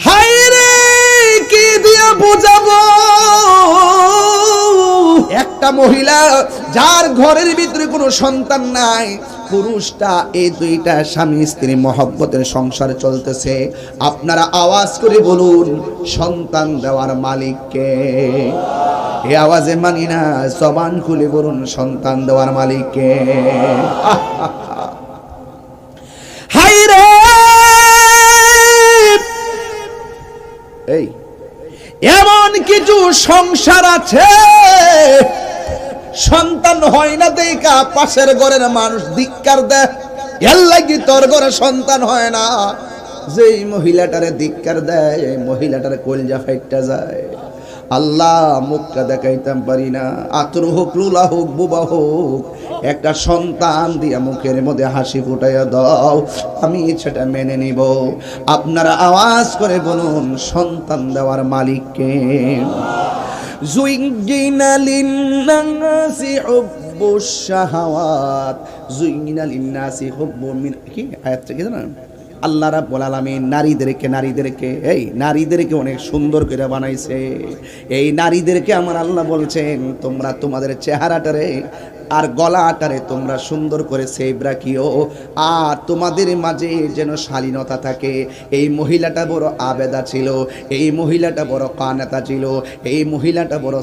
হায়রে কি দিয়া বোঝাবো একটা মহিলা যার ঘরের ভিতরে কোনো সন্তান নাই, পুরুষটা এই দুইটা স্বামী স্ত্রী মহব্বতের সংসার চলতেছে। আপনারা আওয়াজ করে বলুন সন্তান দেওয়ার মালিক কে? এই আওয়াজে মানি না, জবান খুলে বলুন সন্তান দেওয়ার মালিক কে? হায়রে এই এমন কিছু সংসার আছে সন্তান হয় না দেখা পাশের ঘরের মানুষ ধিক্কার দেয়, এর লাগি তোর ঘরে সন্তান হয় না। যেই মহিলাটারে ধিক্কার দেয় এই মহিলাটারে কলজা ফাইটটা যায়। আল্লাহ মুখটা দেখাইতাম পারি না, আতর হোক লুলা হোক বুবা হোক, একটা সন্তান দিয়া মুখের মধ্যে হাসি ফুটাইয়া দাও, আমি সেটা মেনে নিব। আপনারা আওয়াজ করে বলুন সন্তান দেওয়ার মালিক কে? জুইনা লিন্নাসি হুব্বুশ শাহাওয়াত, জুইনা লিন্নাসি হুব্বু মিন, কি আয়াতটা কি জানেন? আল্লাহ রাব্বুল আলামিন নারীদেরকে অনেক সুন্দর করে বানাইছে। এই নারীদেরকে আমার আল্লাহ বলছেন তোমরা তোমাদের চেহারাটারে আর গলাটারে তোমরা সুন্দর করে সেভ রাখিও, আর তোমাদের মাঝে যেন শালীনতা থাকে। এই মহিলাটা বড় আবেদা ছিল, এই মহিলাটা বড় কানাতা ছিল, এই মহিলাটা বড়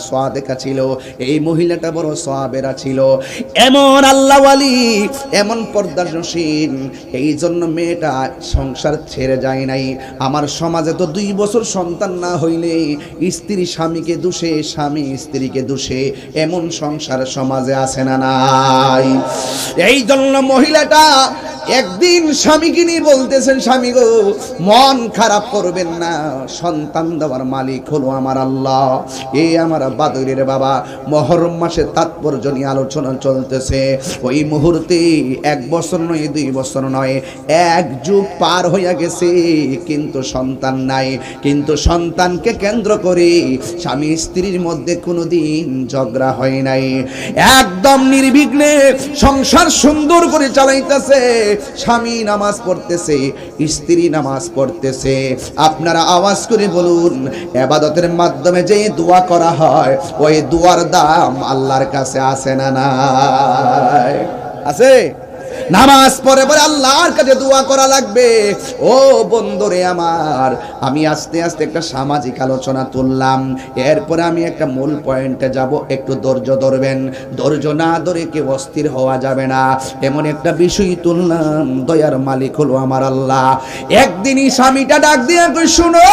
সাদেকা ছিল, এই মহিলাটা বড় সাবেরা ছিল। এমন আল্লাহওয়ালি, এমন পর্দানশীল, এই জন্য মেয়েটা সংসার ছেড়ে যায় নাই। আমার সমাজে তো 2 বছর সন্তান না হইলে স্ত্রী স্বামীকে দোষে, স্বামী স্ত্রীকে দোষে, এমন সংসার সমাজে আছে না নাই? এই জন্য মহিলাটা একদিন স্বামীকে নিয়ে বলতেছেন, স্বামী গো মন খারাপ করবেন না, সন্তান দেওয়ার মালিক হলো আমার আল্লাহ। এই আমার বাদরের বাবা, মহরম মাসে তাৎপর্য নিয়ে আলোচনা চলতেছে। ওই মুহূর্তে 1 বছর নয়, 2 বছর নয়, 1 যুগ পার হইয়া গেছে, কিন্তু সন্তান নাই। কিন্তু সন্তানকে কেন্দ্র করে স্বামী স্ত্রীর মধ্যে কোনোদিন ঝগড়া হয় নাই। একদম নির্বিঘ্নে সংসার সুন্দর করে চালাইতেছে। স্বামী নামাজ পড়তেছে, স্ত্রী নামাজ পড়তেছে। আপনারা আওয়াজ করে বলুন ইবাদতের মাধ্যমে যে দোয়া করা হয় ওই দোয়ার দাম আল্লাহর কাছে আছে না নাই? আছে? নামাজ পড়ে পরে আল্লাহর কাছে দোয়া করা লাগবে। ও বন্ধুরে আমার, আমি আস্তে আস্তে একটা সামাজিক আলোচনা তুললাম, এরপরে আমি একটা মূল পয়েন্টে যাব। একটু ধৈর্য ধরবেন, ধৈর্য না ধরে কেউ অস্থির হওয়া যাবে না। এমন একটা বিষয় তুললাম, দয়ার মালিক হলো আমার আল্লাহ। একদিনই স্বামীটা ডাক দিয়ে কই, শুনো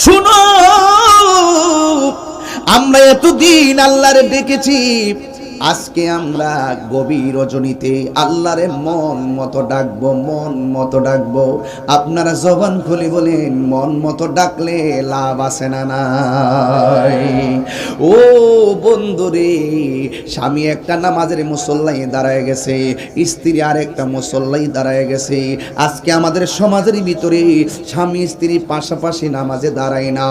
শুনো, আমরা এতদিন আল্লাহরে ডেকেছি, আজকে আমরা গভীর রজনীতে আল্লাহরে মন মতো ডাকবো, মন মতো ডাকবো। আপনারা জবান খুলে বলেন মন মতো ডাকলে লাভ আছে না নাই? ও বন্ধুরে, স্বামী একটা নামাজের মুসল্লায় দাঁড়ায় গেছে, স্ত্রী আর একটা মুসল্লায় দাঁড়ায় গেছে। আজকে আমাদের সমাজের ভিতরে স্বামী স্ত্রী পাশাপাশি নামাজে দাঁড়ায় না,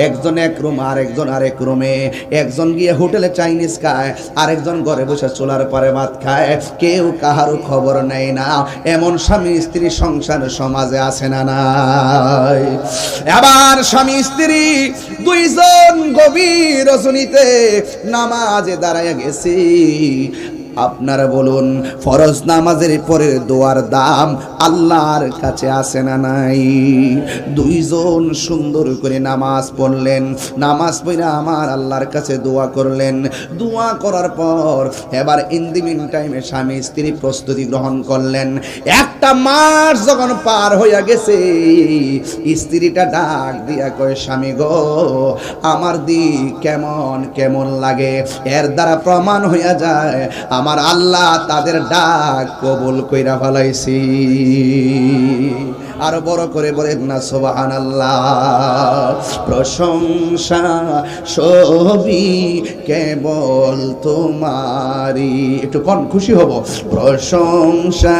একজন এক রুম আর একজন আরেক রুমে, একজন গিয়ে হোটেলে চাইনিজ খায়, আরেকজন ঘরে বসে চুলার পরে ভাত খায়, কেউ কাহারও খবর নেয় না। এমন স্বামী স্ত্রী সংসার সমাজে আছে না নাই? আবার স্বামী স্ত্রী দুইজন গভীর রজনীতে নামাজে দাঁড়ায় গেছে। আপনারা বলুন ফরজ নামাজের পরে দোয়ার দাম আল্লাহর কাছে আছে না নাই? দুইজন সুন্দর করে নামাজ পড়লেন, নামাজ পড়ে আমার আল্লাহর কাছে দোয়া করলেন। দোয়া করার পর এবার ইন দি মিন টাইমে স্বামী স্ত্রী প্রস্তুতি গ্রহণ করলেন। 1টা মাস যখন পার হইয়া গেছে, স্ত্রীটা ডাক দিয়া কয়, স্বামী গো আমার দিক কেমন কেমন লাগে। এর দ্বারা প্রমাণ হইয়া যায় আমার আল্লাহ তাদের ডাক কবুল কইরা ফেলাইছি। আরো বড় করে বলেন না সুবহানাল্লাহ। প্রশংসা সবই কেবল তোমারই, একটু কোন খুশি হব। প্রশংসা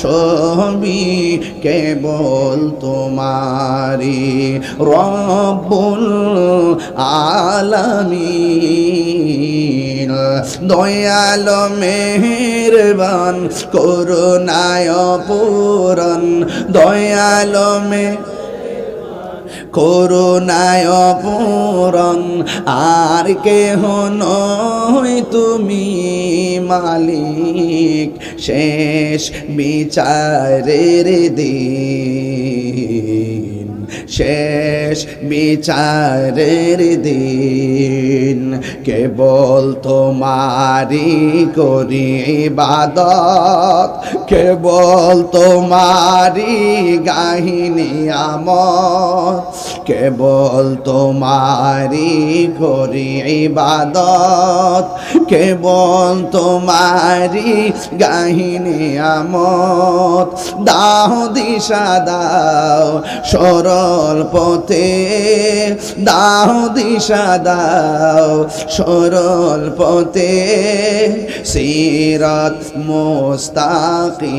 সবই কেবল তোমারই, রব্বুল আলামিন দয়ালো মেহেরবান করুণায় পূরণ দয়ালো করুণায় পূরণ আর কেহ নয় তুমি মালিক শেষ বিচারের দিন শেষ বিচারের দিন কেবল তোমারি করি ইবাদত কেবল তোমারি গাহিনী আমত কেবল তোমারি করি ইবাদত কেবল তোমারি গাহিনী আমত দাও দিশা দাও সরল পথে দাও দিশা দাও সরল পথে সিরাত মুস্তাকিম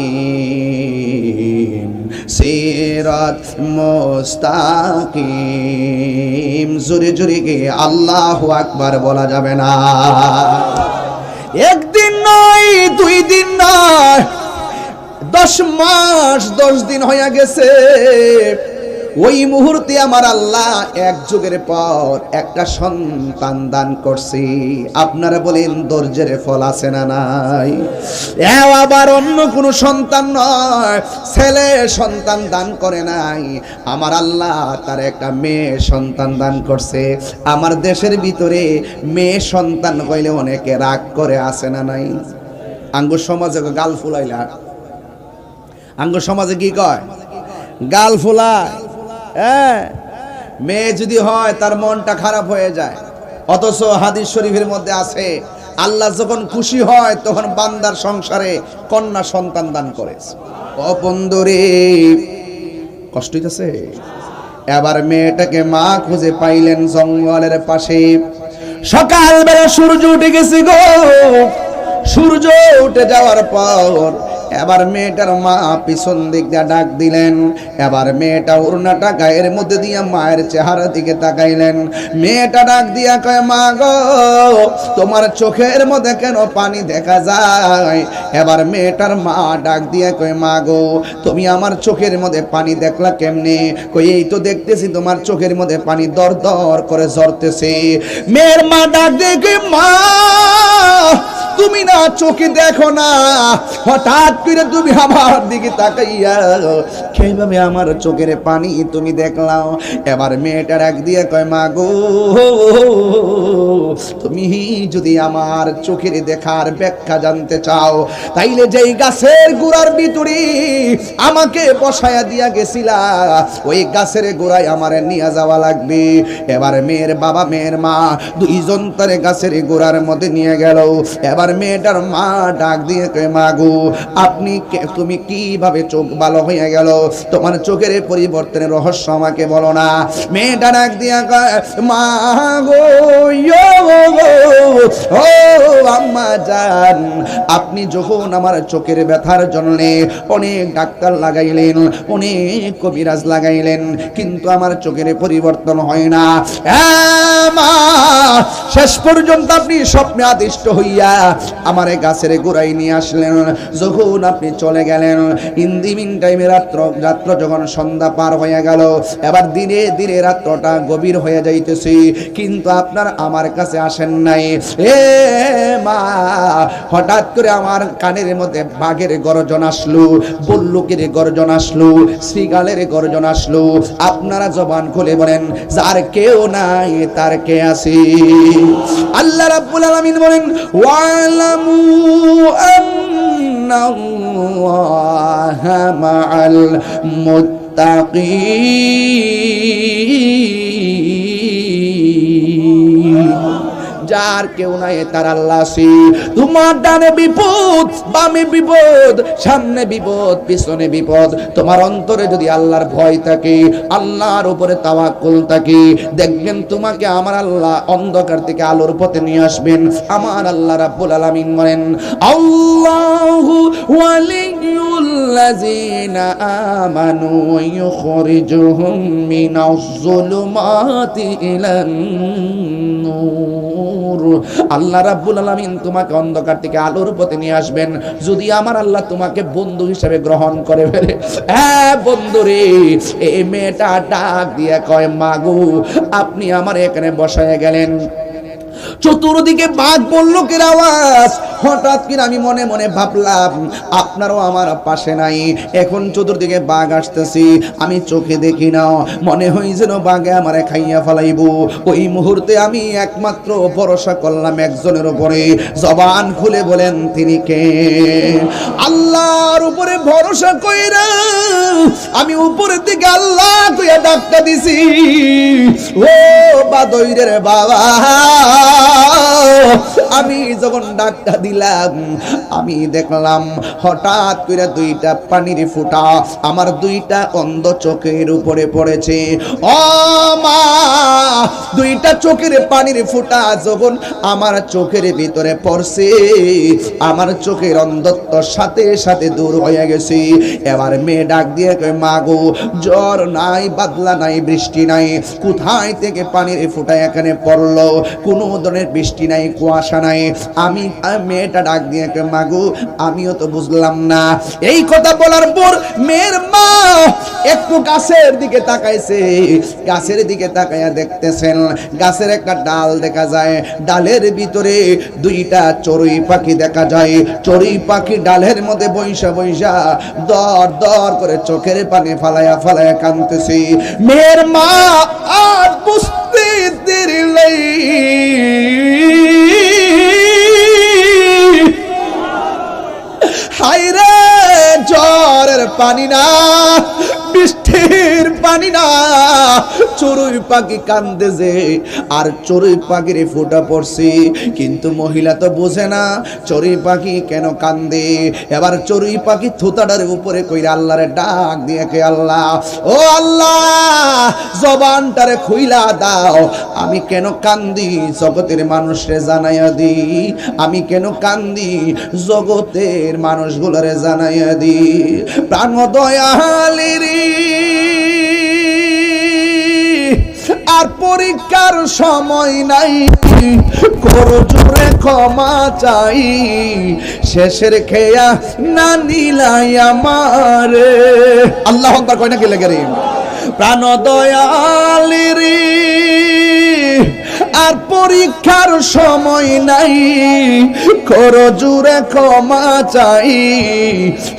সিরাত মুস্তাকিম জোরে জোরে গিয়ে আল্লাহু আকবার বলা যাবে না একদিন নয় দুই দিন নয় 10 মাস 10 দিন হয়ে গেছে ওই মুহূর্তে আমার আল্লাহ এক যুগের পর একটা সন্তান দান করছি আপনারা বলেন ধৈর্যের ফল আছে না নাই আবার অন্য কোনো সন্তান নয় ছেলে সন্তান দান করে নাই আমার আল্লাহ তার একটা মেয়ে সন্তান দান করছে আমার দেশের ভিতরে মেয়ে সন্তান কইলে অনেকে রাগ করে আছে না নাই আঙ্গুর সমাজে গাল ফুলাইলা আঙ্গুর সমাজে কি কয় গাল ফুলায় হ্যাঁ মেয়ে যদি হয় তার মনটা খারাপ হয়ে যায় অথচ হাদিস শরীফের মধ্যে আছে আল্লাহ যখন খুশি হয় তখন বান্দার সংসারে কন্যা সন্তান দান করে ও বন্ধুরে কষ্ট হইতেছে এবার মেয়েটাকে মা খুঁজে পাইলেন জঙ্গলের পাশে সকালবেলা সূর্য উঠে গেছে গো সূর্য উঠে যাওয়ার পর এবার মেয়েটার মা পিছন দিক দিয়ে ডাক দিলেন এবার মেয়েটা ওড়নাটা গায়ের মধ্যে দিয়ে মায়ের চেহারা দিকে তাকাইলেন মেয়েটা ডাক দিয়া কয় মা গো তোমার চোখের মধ্যে কেন পানি দেখা যায় এবার মেয়েটার মা ডাক দিয়া কয় মা গো তুমি আমার চোখের মধ্যে পানি দেখলা কেমনে কই এই তো দেখতেছি তোমার চোখের মধ্যে পানি দর দর করে ঝরতেছে মেয়ের মা ডাক দিয়ে কয় মা তুমি না চোখে দেখো না হঠাৎ করে তুমি আমার দিকে তাকাইয়া কিভাবে আমার চোখের পানি তুমি দেখলাও এবার মেয়েটা ডাক দিয়ে কয় মা গো তুমি যদি আমার চোখের দেখার ব্যাখ্যা জানতে চাও তাইলে যেই গাছের গোড়ার ভিতরে আমাকে বসায়া দিয়া গেছিলা ওই গাছের গোড়ায় আমারে নিয়ে যাওয়া লাগবে এবার মেয়ের বাবা মেয়ের মা দুইজন তারে গাছের গোড়ার মধ্যে নিয়ে গেল এবার মেয়েটার মা ডাক দিয়ে কয় মা গো আপনি তুমি কিভাবে চোখ ভালো হয়ে গেল তোমার চোখের পরিবর্তনের রহস্য আমাকে বলো না মেয়েটা ডাক দিয়া কয় মা গো ও আম্মা জান আপনি যখন আমার চোখের ব্যথার জন্য অনেক ডাক্তার লাগাইলেন অনেক কবিরাজ লাগাইলেন কিন্তু আমার চোখের পরিবর্তন হয় না মা শেষ পর্যন্ত আপনি স্বপ্নে আদিষ্ট হইয়া আমার গাছের গোড়ায় নিয়ে আসলেন যখন আপনি চলে গেলেন ইন দি মিন টাইমে রাত্র যখন সন্ধ্যা পার হয়ে গেল এবার দিনে দিনে রাত্রটা গভীর হয়ে যাইতেছে কিন্তু আপনার আমার কাছে আসেন নাই এ মা হঠাৎ করে আমার কানের মধ্যে বাঘের গর্জন আসলো বল্লুকের গর্জন আসলো শ্রীগালের গর্জন আসলো আপনারা জবান খুলে বলেন যার কেউ নাই তার কে আছে আল্লাহ রাব্বুল আলামিন বলেন ওয়ালামু আন্নাল্লাহা মাআল মুত্তাকিন যার কেউ নাই তার আল্লাহ আছে তোমার ডানে বিপদ বামে বিপদ সামনে বিপদ পিছনে বিপদ তোমার অন্তরে যদি আল্লাহর ভয় থাকে আল্লাহর উপরে তাওয়াক্কুল থাকে দেখবেন তোমাকে আমার আল্লাহ অন্ধকার থেকে আলোর পথে নিয়ে আসবেন আমার আল্লাহ রাব্বুল আলামিন বলেন আল্লাহু ওয়ালিয়ুল আল্লাযীনা আমানু ইউখরিজুহুম মিনাজ-যুলুমাতি ইলান নূর। আল্লাহ রাব্বুল আলামিন তোমাকে অন্ধকার থেকে আলোর পথে নিয়ে আসবেন যদি আমার আল্লাহ তোমাকে বন্ধু হিসেবে গ্রহণ করে ফেলে। হ্যাঁ বন্ধুরে, এই মেয়েটা ডাক দিয়ে কয়, মাগো আপনি আমার এখানে বসায় গেলেন। চতুর্দিকে বাঘ বল্লুকের আওয়াজ। হঠাৎ করে আমি মনে মনে ভাবলাম আপনারও আমার পাশে নাই। এখন চতুর্দিকে বাঘ আসতেছি, আমি চোখে দেখি না, মনে হয় যেন বাঘে আমারে খাইয়া ফেলাইব। ওই মুহূর্তে আমি একমাত্র ভরসা করলাম একজনের উপরে। জবান খুলে বলেন তিনি কে? আল্লাহর উপরে ভরসা কইরা আমি উপরের দিকে আল্লাহ কইয়া ডাকটা দিছি, ও বাদইরের বাবা। আমি যখন ডাকটা দিলাম আমি দেখলাম হঠাৎ করে দুইটা পানির ফোঁটা আমার দুইটা অন্ধ চোখের উপরে পড়েছে। ও মা, দুইটা চোখের পানির ফোঁটা যখন আমার চোখের ভিতরে পড়ছে আমার চোখের অন্ধত্ব সাথে সাথে দূর হয়ে গেছে। এবার মেয়ে ডাক দিয়ে কয়, মা গো জ্বর নাই, বাদলা নাই, বৃষ্টি নাই, কোথায় থেকে পানির ফোঁটা এখানে পড়লো? কোনো ধরনের বৃষ্টি নাই, কুয়াশা নাই। আমি মেয়েটা ডাক দিয়ে কয়, মা গো আমিও তো বুঝলাম না। এই কথা বলার পর মেয়ের মা একটু গাছের দিকে তাকাইছে। গাছের দিকে তাকাইয়া দেখতেছেন গাছের একটা ডাল দেখা যায়, ডালের ভিতরে দুইটা চড়ুই পাখি দেখা যায়। চড়ুই পাখি ডালের মধ্যে বৈশা বৈশা দর দর করে চোখের পানি ফালায়া ফালায়া কাঁদতেছে। মেয়ের মা আর বুঝতে দেরি নেই, হায়রে জ্বরের পানি না, বৃষ্টির পানি না, চড়ুই পাখি কান্দেছে আর চড়ুই পাখির ফোঁটা পড়ছে। কিন্তু মহিলা তো বোঝে না চড়ুই পাখি কেন কান্দে। এবার চড়ুই পাখি থুতাটার উপরে কইরা আল্লাহরে ডাক দিয়ে কে, আল্লাহ ও আল্লাহ জবানটারে খুইলা দাও, আমি কেন কান্দি জগতের মানুষরে জানাইয়া দি, আমি কেন কান্দি জগতের মানুষগুলোরে জানাইয়া দি। প্রাণ দয়ালের আর পরীক্ষার সময় নাই, করো জোরে ক্ষমা চাই, শেষের খেয়া না নিলাই আমারে। আল্লাহ আকবার কয় না কে লেগে রে? প্রাণ দয়ালের আর পরীক্ষার সময় নাই, করো জোরে ক্ষমা চাই,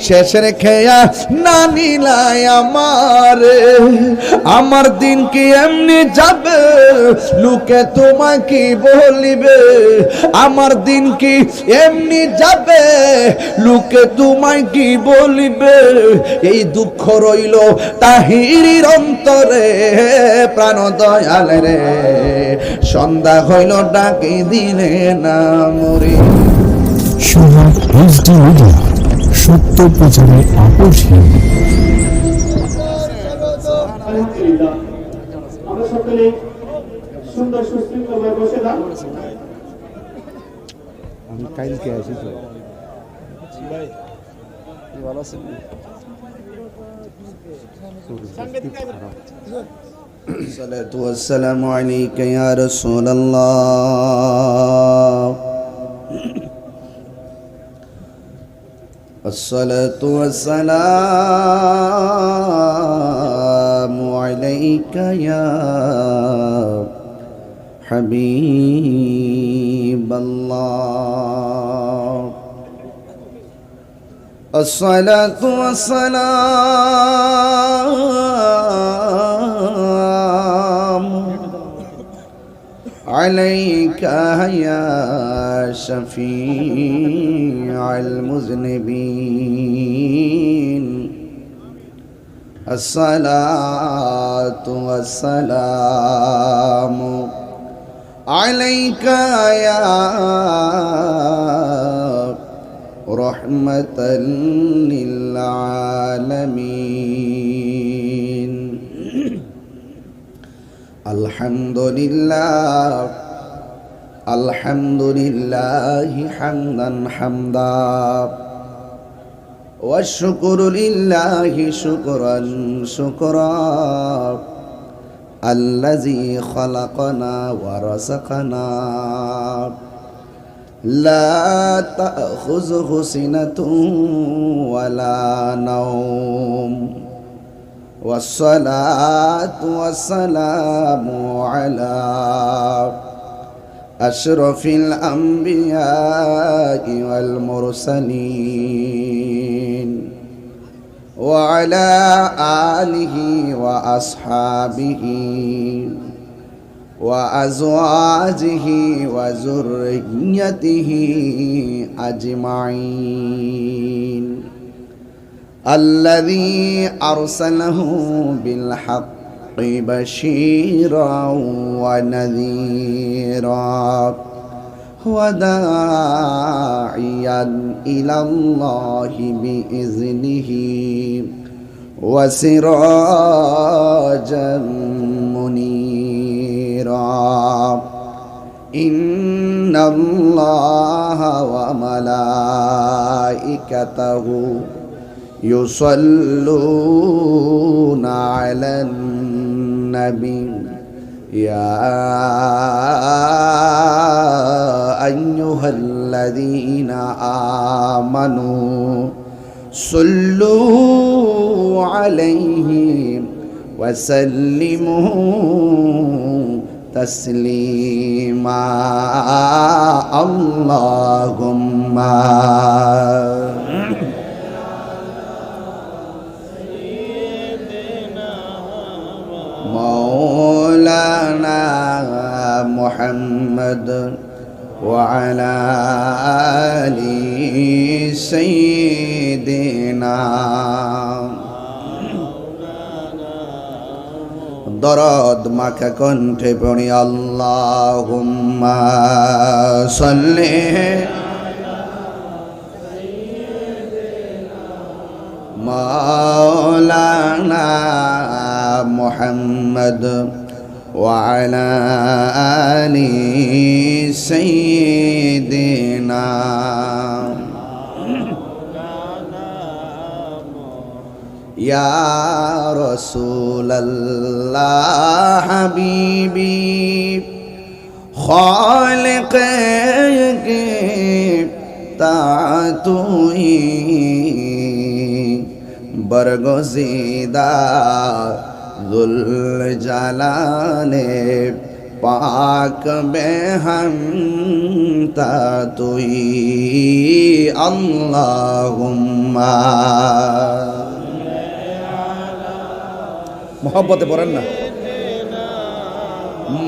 শেষের খেয়া না নিলাই আমারে। আমার দিন কি এমনি যাবে, লোকে তোমায় কি বলিবে? আমার দিন কি এমনি যাবে, লোকে তোমায় কি বলিবে? এই দুঃখ রইল তাহিরির অন্তরে। প্রাণ দয়াল রে সন্ধ্যা হইল ডাকি দিলে না মরে। সোহাগ HD মিডিয়া, সত্য প্রচারে আপোষহীন। আমরা সকলে সুন্দর সুশৃঙ্খলভাবে বসে না। আমি কালকে আসি তো ভালো আছেন? সালাতু ওয়াসসালামু আলাইকা ইয়া রাসূলুল্লাহ। আসসালাতু ওয়াসসালামু আলাইকা ইয়া হাবিবাল্লাহ। আসসালাতু ওয়াসসালামু আলাইকা ইয়া শাফিআল মুযনিবিন। আসসালাতু ওয়াসসালামু আলাইকা ইয়া রহমাতাল লিল আলামিন। আলহামদুলিল্লাহ আলহামদুলিল্লাহি হামদান হামদা والشكر لله شكرا شكرا الذي خلقنا ورزقنا لا تأخذه سنة ولا نوم والصلاة والسلام على أشرف الأنبياء والمرسلين وعلى آله وأصحابه وأزواجه وذريته أجمعين الذي أرسله بالحق بشيرا ونذيرا وداعيا إلى الله بإذنه وسراجا منيرا إن الله وملائكته يصلون على النبي يا أيها الذين آمنوا صلوا عليه وسلموا تسليما اللهم مولانا محمد وعلى آل سيدنا দরদ মাখা কণ্ঠে পড়ি আল্লাহুম্মা সাল্লি মাওলানা মুহাম্মদ وعلى آل سيدنا يا رسول الله حبيبي خالق تعتوي برگزیدہ ذل جلانے پاک بے ہم تاتوی اللہم محبت پڑھن نا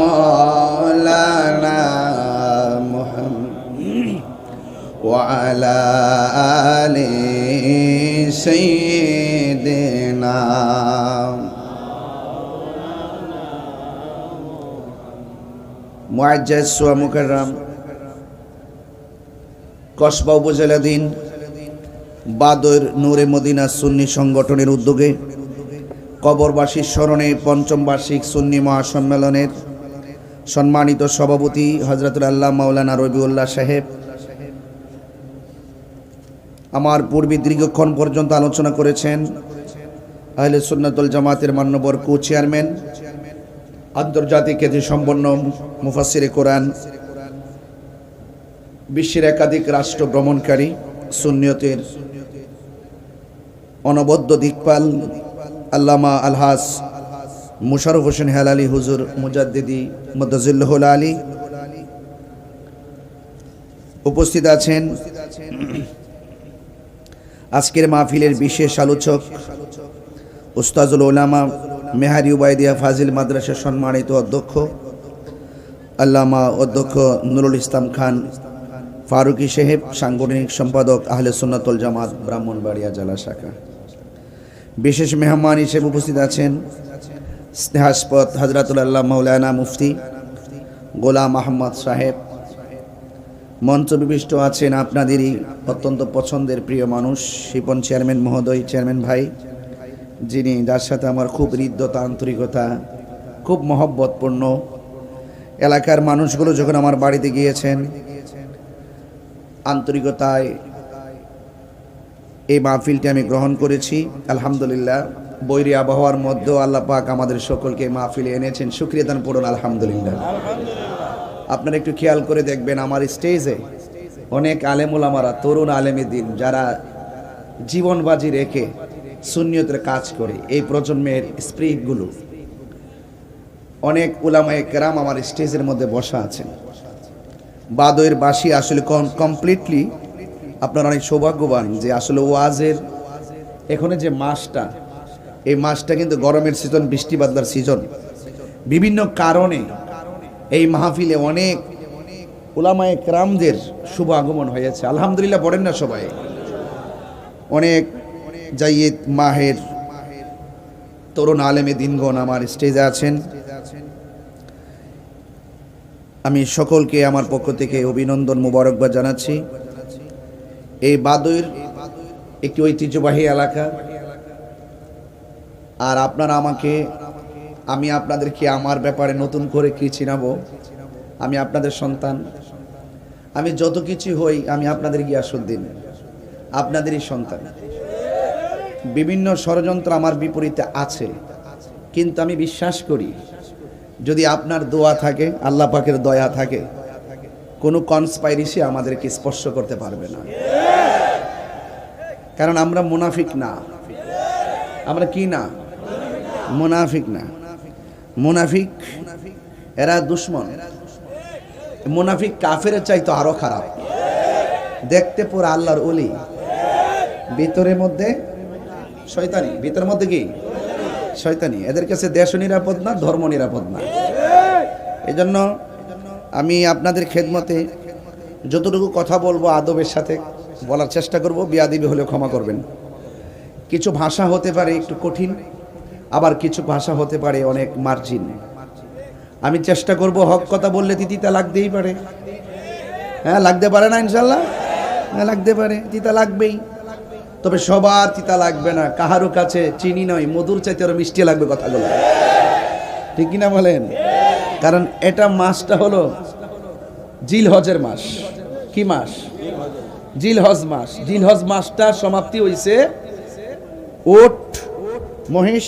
مولانا محمد وعلى آل سيدنا মুআজ্জাজ ওয়া মুকাররম কসবা উপজেলাধীন বাদর নূরে মদিনা সুন্নি সংগঠনের উদ্যোগে কবরবাসীর স্মরণে পঞ্চম বার্ষিক সুন্নি মহাসম্মেলনের সম্মানিত সভাপতি হযরতুল আল্লাহ মাওলানা রবিউল্লাহ সাহেব আমার পূর্বে দীর্ঘক্ষণ পর্যন্ত আলোচনা করেছেন আহলে সুন্নাতুল জামাতের মান্যবর কো চেয়ারম্যান আন্তর্জাতিক খ্যাতি সম্পন্ন মুফাসসিরে কোরআন বিশ্বের একাধিক রাষ্ট্র ভ্রমণকারী সুন্নিয়তের অনবদ্য দিকপাল আল্লামা আলহাজ মুশাররফ হোসেন হেলালি হুজুর মুজাদ্দিদি মুদাজ্জিলুল আলী উপস্থিত আছেন আজকের মাহফিলের বিশেষ আলোচক উস্তাজুল উলামা মেহারি উবাইদিয়া ফাজিল মাদ্রাসার সম্মানিত অধ্যক্ষ আল্লামা অধ্যক্ষ নুরুল ইসলাম খান ফারুকি সাহেব, সাংগঠনিক সম্পাদক আহলে সুন্নাতুল জামাত ব্রাহ্মণবাড়িয়া জেলা শাখা। বিশেষ মেহমান হিসেবে উপস্থিত আছেন স্নেহাস্পদ হযরতুল আল্লাহ মাওলানা মুফতি গোলাম আহমদ সাহেব। মঞ্চ বিশিষ্ট আছেন আপনাদেরই অত্যন্ত পছন্দের প্রিয় মানুষ শিপন চেয়ারম্যান মহোদয়, চেয়ারম্যান ভাই, যিনি যার সাথে আমার খুব হৃদ্যতা আন্তরিকতা, খুব মহব্বতপূর্ণ। এলাকার মানুষগুলো যখন আমার বাড়িতে গিয়েছেন আন্তরিকতায় এই মাহফিলটি আমি গ্রহণ করেছি। আলহামদুলিল্লাহ, বৈরী আবহাওয়ার মধ্যেও আল্লাহ পাক আমাদের সকলকে মাহফিলে এনেছেন, শুকরিয়া দান পড়ুন আলহামদুলিল্লাহ। আপনারা একটু খেয়াল করে দেখবেন, আমার স্টেজে অনেক আলেম ওলামারা, তরুণ আলেমে দিন, যারা জীবন বাজি রেখে সুন্নিয়তের কাজ করে, এই প্রজন্মের স্পিরিটগুলো, অনেক উলামায়ে কেরাম আমার স্টেজের মধ্যে বসা আছেন। বাদয়ের বাসী আসলে কমপ্লিটলি আপনারা অনেক সৌভাগ্যবান যে আসলে ওয়াজের এখানে যে মাসটা, এই মাসটা কিন্তু গরমের সিজন, বৃষ্টি বাদলার সিজন। বিভিন্ন কারণে এই মাহফিলে অনেক উলামায়ে কেরামদের শুভ আগমন হয়েছে। আলহামদুলিল্লাহ পড়েন না সবাই। অনেক জাইয়েদ মাহের তরুণ আলেমে দিনগণ আমার স্টেজে আছেন। আমি সকলকে আমার পক্ষ থেকে অভিনন্দন, মোবারকবাদ জানাচ্ছি। এই বাদুর একটি ঐতিহ্যবাহী এলাকা, আর আপনারা আমি আপনাদেরকে আমার ব্যাপারে নতুন করে কি চিনাবো? আমি আপনাদের সন্তান, আমি যত কিছু হই আমি আপনাদের গিয়াসউদ্দিন, আপনাদেরই সন্তান। বিভিন্ন ষড়যন্ত্র আমার বিপরীতে আছে, কিন্তু আমি বিশ্বাস করি যদি আপনার দোয়া থাকে, আল্লাহ পাকের দয়া থাকে, কোনো কনস্পাইরেসি আমাদেরকে স্পর্শ করতে পারবে না। কারণ আমরা মুনাফিক না। আমরা কি না? মুনাফিক না। মুনাফিক এরা দুশ্মন। মুনাফিক কাফেরের চাইতো আরো খারাপ। দেখতে পুরো আল্লাহর ওলি, ভিতরের মধ্যে শয়তানি। ভিতরের মধ্যে কি? শয়তানি। এদের কাছে দেশ নিরাপদ না, ধর্ম নিরাপদ না। এজন্য আমি আপনাদের খেদমতে যতটুকু কথা বলবো আদবের সাথে বলার চেষ্টা করব। বিয়াদবি হলে ক্ষমা করবেন। কিছু ভাষা হতে পারে একটু কঠিন, আবার কিছু ভাষা হতে পারে অনেক মার্জিন। আমি চেষ্টা করব, হক কথা বললে তিতা লাগতেই পারে। হ্যাঁ, লাগতে পারে না ইনশাল্লাহ? হ্যাঁ, লাগতে পারে, তিতা লাগবেই। তবে সবার তিতা লাগবে না। কাহারও কাছে চিনি নয়, মধুর চাইতে আরো মিষ্টি লাগবে কথাগুলো, ঠিক কিনা বলেন? কারণ এটা মাসটা হলো জিলহজের মাস। কি মাস? জিলহজ মাস। জিলহজ মাসটা সমাপ্তি হইছে ওট, মহিষ,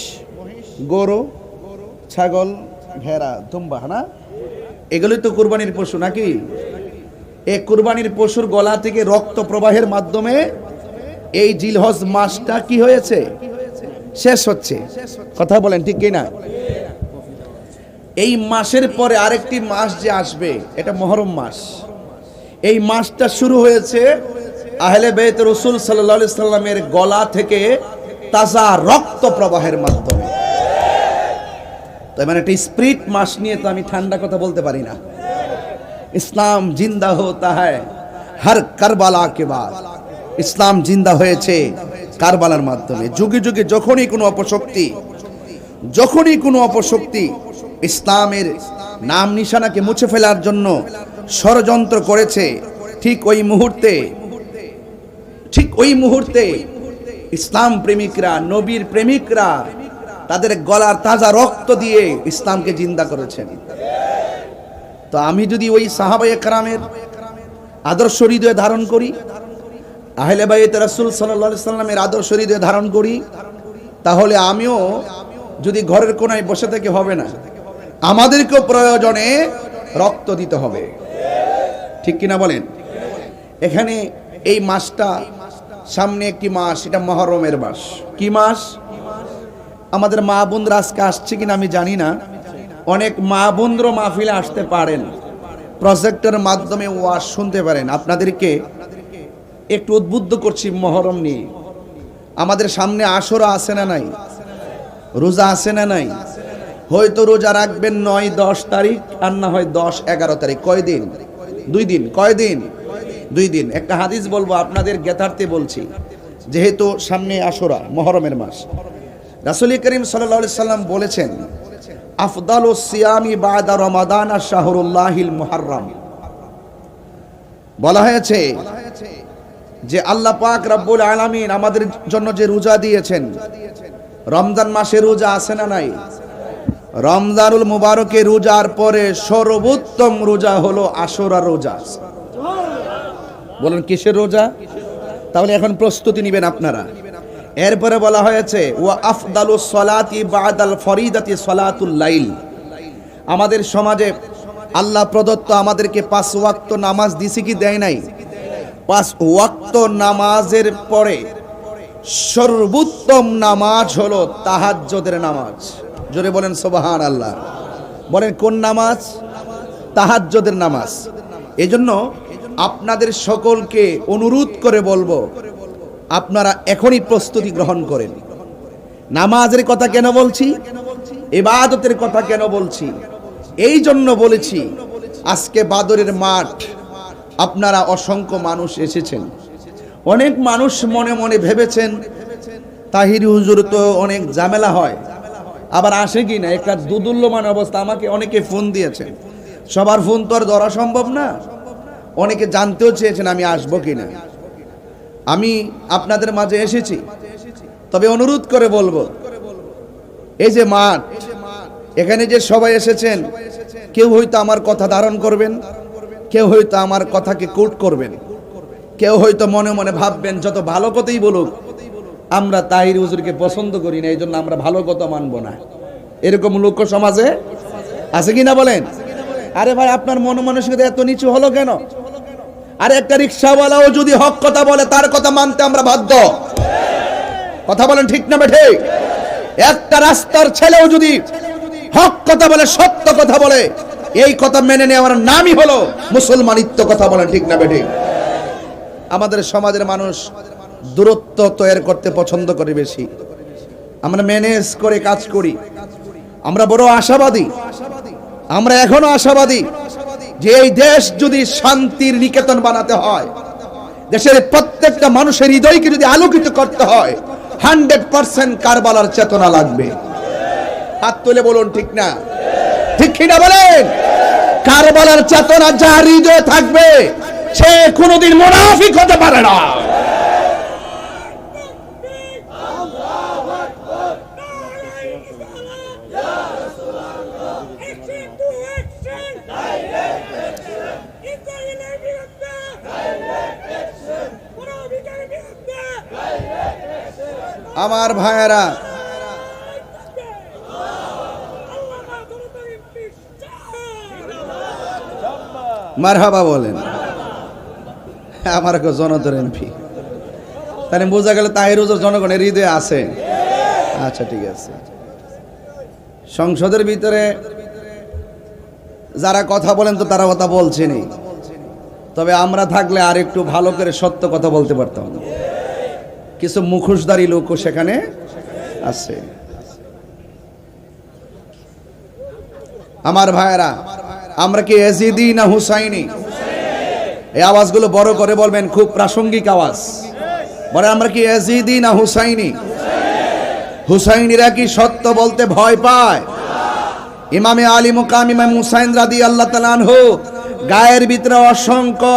গরু, ছাগল, ভেড়া, দুম্বা, না? এগুলোই তো কুরবানির পশু নাকি? এই কুরবানির পশুর গলা থেকে রক্ত প্রবাহের মাধ্যমে এই জিলহজ মাসটা কি হয়েছে? শেষ হচ্ছে। কথা বলেন ঠিক কি না? এই মাসের পরে আরেকটি মাস যে আসবে, এটা মুহররম মাস। এই মাসটা শুরু হয়েছে আহলে বাইত রাসূল সাল্লাল্লাহু আলাইহি সাল্লামের গলা থেকে তাজা রক্ত প্রবাহের মাধ্যমে। তাই মানে একটা স্পিরিট মাস নিয়ে তো আমি ঠান্ডা কথা বলতে পারি না। ইসলাম জিন্দা হতা হ্যায় হর কারবালা কে বাদ। ইসলাম জিন্দা হয়েছে কারবালার মাধ্যমে। যুগে যুগে যখনই কোনো অপশক্তি ইসলামের নাম নিশানাকে মুছে ফেলার জন্য ষড়যন্ত্র করেছে, ঠিক ওই মুহূর্তে ইসলাম প্রেমিকরা, নবীর প্রেমিকরা তাদের গলার তাজা রক্ত দিয়ে ইসলামকে জিন্দা করেছেন। তো আমি যদি ওই সাহাবায়ে কেরামের আদর্শ হৃদয়ে ধারণ করি, আহলে বাইত রাসূল সাল্লাল্লাহু আলাইহি সাল্লামের আদর্শ হৃদয়ে ধারণ করি, তাহলে আমিও যদি ঘরের কোনায় বসে থেকে হবে না, আমাদেরকেও প্রয়োজনে রক্ত দিতে হবে, ঠিক কিনা বলেন? এখানে এই মাসটা, সামনে একটি মাস, এটা মুহররমের মাস। কি মাস? আমাদের মা বোনরা আজকে আসছে কিনা আমি জানি না। অনেক মা বোনরা মাহফিলে আসতে পারেন, প্রজেক্টের মাধ্যমে ওয়াজ শুনতে পারেন। আপনাদেরকে একটু উদ্বুদ্ধ করছি মুহররম নিয়ে। আমাদের সামনে আশুরা আছে না নাই? রোজা আছে না নাই? হয়তো রোজা রাখবেন 9-10 তারিখ, আর না হয় 10-11 তারিখ। কয় দিন? 2 দিন। কয় দিন? 2 দিন। একটা হাদিস বলবো, আপনাদের জ্ঞাতার্থে বলছি, যেহেতু সামনে আশুরা, মুহররমের মাস। রাসূল করিম সাল্লাল্লাহু আলাইহি সাল্লাম বলেছেন, আফদালুস সিয়ামি বাদা রমাদান শাহরুল্লাহিল মুহাররম। বলা হয়েছে যে আল্লাহ পাক রব্বুল আলামিন আমাদের জন্য যে রোজা দিয়েছেন, রমজান মাসে রোজা আছে না নাই? রমজানুল মুবারকে রোজার পরে সর্বোত্তম রোজা হলো আশুরা রোজা। বলেন কিসের রোজা? তাহলে এখন প্রস্তুতি নেবেন আপনারা। এরপরে বলা হয়েছে ওয়া আফদালুস সালাতি বাদাল ফরিদাতি সালাতুল লাইল। আমাদের সমাজে আল্লাহ প্রদত্ত আমাদেরকে 5 ওয়াক্ত নামাজ দিছে কি দেয় নাই? 5 ওয়াক্ত নামাজের পরে সর্বোত্তম নামাজ হলো তাহাজ্জুদের নামাজ। জোরে বলেন সুবহানাল্লাহ। বলেন কোন নামাজ? তাহাজ্জুদের নামাজ। এজন্য আপনাদের সকলকে অনুরোধ করে বলবো, আপনারা এখনই প্রস্তুতি গ্রহণ করেন। নামাজের কথা কেন বলছি, ইবাদতের কথা কেন বলছি? এই জন্য বলেছি, আজকে বাদরের মাঠ, আপনারা অসংখ্য মানুষ এসেছেন। অনেক মানুষ মনে মনে ভেবেছেন তাহিরি হুজুর তো অনেক ঝামেলা হয়, আবার আসে কি না, একটা দুদুল্যমান অবস্থা। আমাকে অনেকে ফোন দিয়েছেন, সবার ফোন তো আর ধরা সম্ভব না। অনেকে জানতেও চেয়েছেন আমি আসবো কিনা। আমি আপনাদের মাঝে এসেছি, তবে অনুরোধ করে বলবো, এই যে মাঠ, এখানে যে সবাই এসেছেন, কেউ হয়তো আমার কথা ধারণ করবেন, কেউ হয়তো আমার কথাকে কোট করবেন, কেউ হয়তো মনে মনে ভাববেন যত ভালো কথাই বলুক আমরা তাহির হুজুরকে পছন্দ করি না, এই জন্য আমরা ভালো কথা মানবো না। এরকম লোক সমাজে আছে কিনা বলেন? আরে ভাই, আপনার মন মানসিকতা এত নিচু হলো কেন? আরে একটা রিকশাওয়ালাও যদি হক কথা বলে তার কথা মানতে আমরা বাধ্য। কথা বলেন ঠিক না ঠিক? একটা রাস্তার ছেলেও যদি হক কথা বলে, সত্য কথা বলে, এই কথা মেনে নেওয়ার নামই হলো মুসলমানিত্ব। কথা বলেন ঠিক না ঠিক? আমাদের সমাজের মানুষ দূরত্ব তৈরি করতে পছন্দ করে বেশি। আমরা ম্যানেজ করে কাজ করি। আমরা বড় আশাবাদী, আমরা এখনো আশাবাদী যে এই দেশ যদি শান্তির নিকেতন বানাতে হয়, দেশের প্রত্যেকটা মানুষের হৃদয়কে যদি আলোকিত করতে হয়, 100% কারবালার চেতনা লাগবে। হাত তুলে বলুন ঠিক না ঠিক কিনা বলেন? কারবালার চেতনা যার হৃদয়ে থাকবে সে কোনোদিন মুনাফিক হতে পারে না। আমার ভাইয়েরা, মারহাবা বলেন। আমার জনতার এমপি, তাহলে বোঝা গেল তাহির হুজুর জনগণের হৃদয়ে আছে। আচ্ছা ঠিক আছে। সংসদের ভিতরে যারা কথা বলেন তো তারা কথা বলছেনই, তবে আমরা থাকলে আর একটু ভালো করে সত্য কথা বলতে পারতাম। কিছু মুখোশধারী লোকও সেখানে আছে। আমার ভাইয়েরা, আমরা কি ইয়াজিদি না হুসাইনি? এই আওয়াজগুলো বড় করে বলবেন, খুব প্রাসঙ্গিক আওয়াজ। বলে আমরা কি ইয়াজিদি না হুসাইনি? হুসাইনিরা কি সত্য বলতে ভয় পায়? ইমামে আলী মুকাম ইমাম হুসাইন রাদিয়াল্লাহু তাআলা আনহু গায়ের ভিতরে অসংখ্য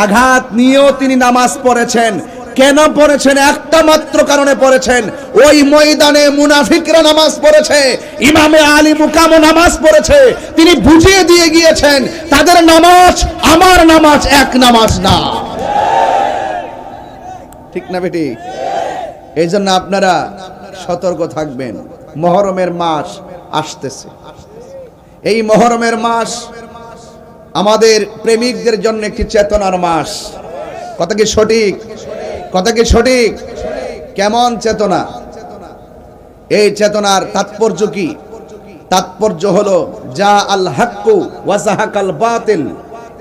আঘাত নিয়েও তিনি নামাজ পড়েছেন। কেন পড়েছেন? একটা মাত্র কারণে পড়েছেন, ওই ময়দানে মুনাফিকরা নামাজ পড়েছে, ইমামে আলী মুকামও নামাজ পড়েছে। তিনি বুঝিয়ে দিয়ে গিয়েছেন তাদের নামাজ আমার নামাজ এক নামাজ না। ঠিক না বেটি? এই জন্য আপনারা সতর্ক থাকবেন। মুহররমের মাস আসতেছে। এই মুহররমের মাস আমাদের প্রেমিকদের জন্য একটি চেতনার মাস। কথা কি সঠিক? কথা কি সঠিক? কেমন চেতনা? এই চেতনার তাৎপর্য কি? তাৎপর্য হলো যা আল হাক্কু ওয়া যাহাকাল বাতিল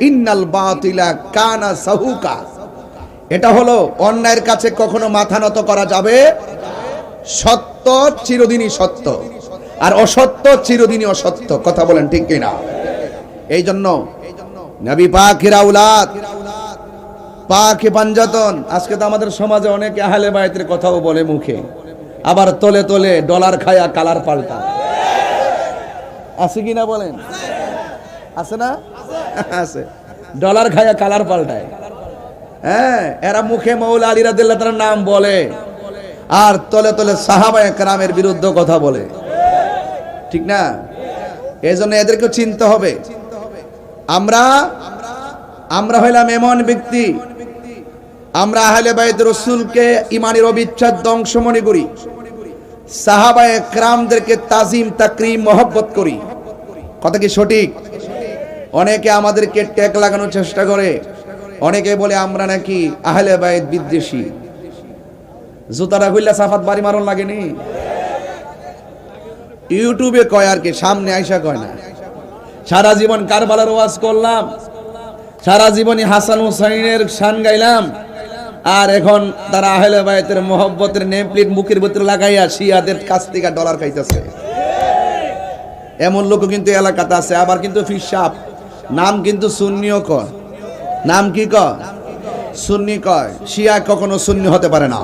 ইন্নাল বাতিলা কানা সাহুকা। এটা হলো অন্যায়ের কাছে কখনো মাথা নত করা যাবে। সত্য চিরদিনই সত্য, আর অসত্য চিরদিনই অসত্য। কথা বলেন ঠিক কিনা? এই জন্য নবী পাকের আওলাদ, পাকে পাঞ্জাতন, আজকে তো আমাদের সমাজে অনেকে আহলে বায়তের কথাও বলে মুখে, আবার তলে তলে ডলার খায়া কালার পাল্টা। আছে কিনা বলেন? আছে না? আছে। ডলার খায়া কালার পাল্টায়। হ্যাঁ, এরা মুখে মৌলা আলী রাদিয়াল্লাহু তাআলার নাম বলে, আর তলে তলে সাহাবায়ে কেরামের বিরুদ্ধে কথা বলে। ঠিক না? এই জন্য এদেরকে চিনতে হবে। আমরা হইলাম এমন ব্যক্তি, আমরা আহলে বাইত রাসূলকে ইমানের অবিচ্ছেদ্য অংশ মনে করি, সাহাবায়ে কেরামদেরকে তাজিম তাকরীম মহব্বত করি। কথা কি সঠিক? অনেকে আমাদেরকে ট্যাগ লাগানোর চেষ্টা করে, অনেকে বলে আমরা নাকি আহলে বাইত বিদ্বেষী। জুতাটা খুললে সাফাত বাড়ি মারণ লাগেনি? ইউটিউবে কয় আর কি, সামনে আইসা কয় না। সারা জীবন কারবালার ওয়াজ করলাম, সারা জীবনই হাসান হুসাইনের শান গাইলাম, আর এখন তারা আহলে বাইতের মহব্বতের নেম প্লেট মুখের ভিতরে লাগাইয়া শিয়াদের কাছ থেকে ডলার খাইতেছে। এমন লোক কিন্তু এলাকাতে আছে। আবার কিন্তু ফিরসাব নাম কিন্তু সুন্নিও কয়, নাম কি কয়? সুন্নি কয়। শিয়া কখনো সুন্নি হতে পারে না।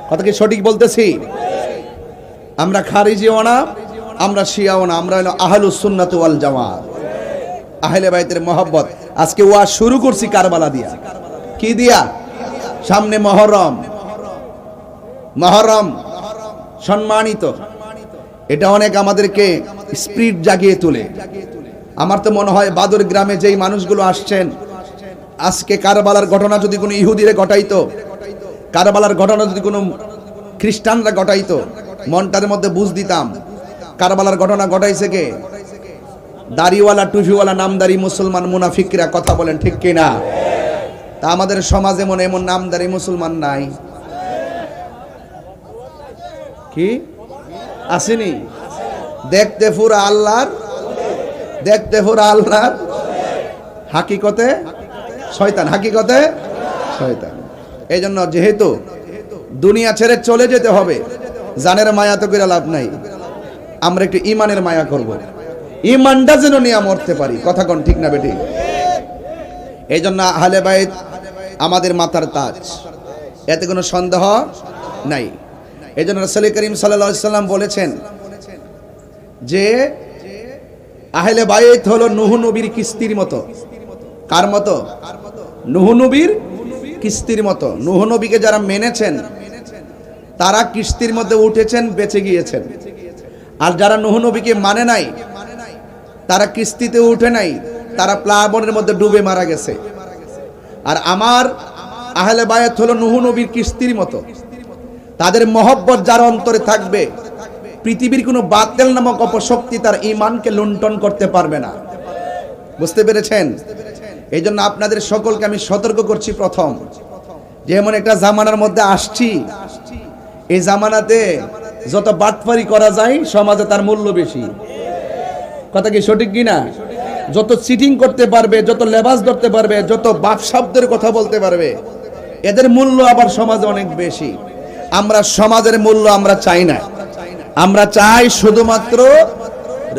কথা কি সঠিক বলতেছি? আমরা খারিজিও না, আমরা শিয়াও না, আমরা হলো আহলুস সুন্নাত ওয়াল জামাত, আহলে বাইতের মহব্বত। আজকে ওয়াজ শুরু করছি কারবালা দিয়া। কি দিয়া? সামনে মহরম, মহরম সম্মানিত, এটা অনেক আমাদেরকে স্পিরিট জাগিয়ে তোলে। আমার তো মনে হয় বাদর গ্রামে যেই মানুষগুলো আসছেন, আজকে কারবালার ঘটনা যদি কোনো ইহুদিরে ঘটাইতো, কারবালার ঘটনা যদি কোনো খ্রিস্টানরা ঘটাইতো, মনটার মধ্যে বুঝ দিতাম কারবালার ঘটনা ঘটাইছে কে? দাড়িওয়ালা টুপিওয়ালা নামদারি মুসলমান মুনাফিকরা। কথা বলেন ঠিক কিনা? তা আমাদের সমাজে মনে এমন নামদারি মুসলমান নাই কি? আসেনি? দেখতে পুরা আল্লাহর, দেখতে পুরা আল্লাহর, হাকিকতে শয়তান, হাকিকতে শয়তান। এই জন্য যেহেতু দুনিয়া ছেড়ে চলে যেতে হবে, জানের মায়া তো করে লাভ নাই, আমরা একটু ইমানের মায়া করব, ইমানটা যেন নিয়ে মরতে পারি। কথা কোন ঠিক না বেটি? এই জন্য আহলে বাইত আমাদের মাথার তাজ, এতে কোনো সন্দেহ নাই। এই জন্য রাসূল করিম সাল্লাল্লাহু আলাইহি সাল্লাম বলেছেন যে আহলে বাইত হলো নূহ নবীর কিস্তির মতো। কার মতো? নূহ নবীর কিস্তির মতো। নূহ নবীকে যারা মেনেছেন তারা কিস্তির মধ্যে উঠেছেন, বেঁচে গিয়েছেন। আর যারা নূহ নবীকে মানে নাই, তারা কিস্তিতে উঠে নাই, তারা প্লাবনের মধ্যে ডুবে মারা গেছে। আর আমার আহলে বায়াত হলো নূহ নবীর কিস্তির মতো। তাদের মহব্বত যার অন্তরে থাকবে, পৃথিবীর কোনো বাতিল নামক অপশক্তি তার ঈমানকে লুণ্ঠন করতে পারবে না। বুঝতে পেরেছেন? এই জন্য আপনাদের সকলকে আমি সতর্ক করছি, প্রথম যে এমন একটা জামানার মধ্যে আসছি, এই জামানাতে যত বাটপারি করা যায় সমাজে তার মূল্য বেশি। কথা কি সঠিক কিনা? যত চিটিং করতে পারবে, যত লেবাস ধরতে পারবে, যত বাপ শব্দের কথা বলতে পারবে, এদের মূল্য আবার সমাজে অনেক বেশি। আমরা সমাজের মূল্য আমরা চাই না, আমরা চাই শুধুমাত্র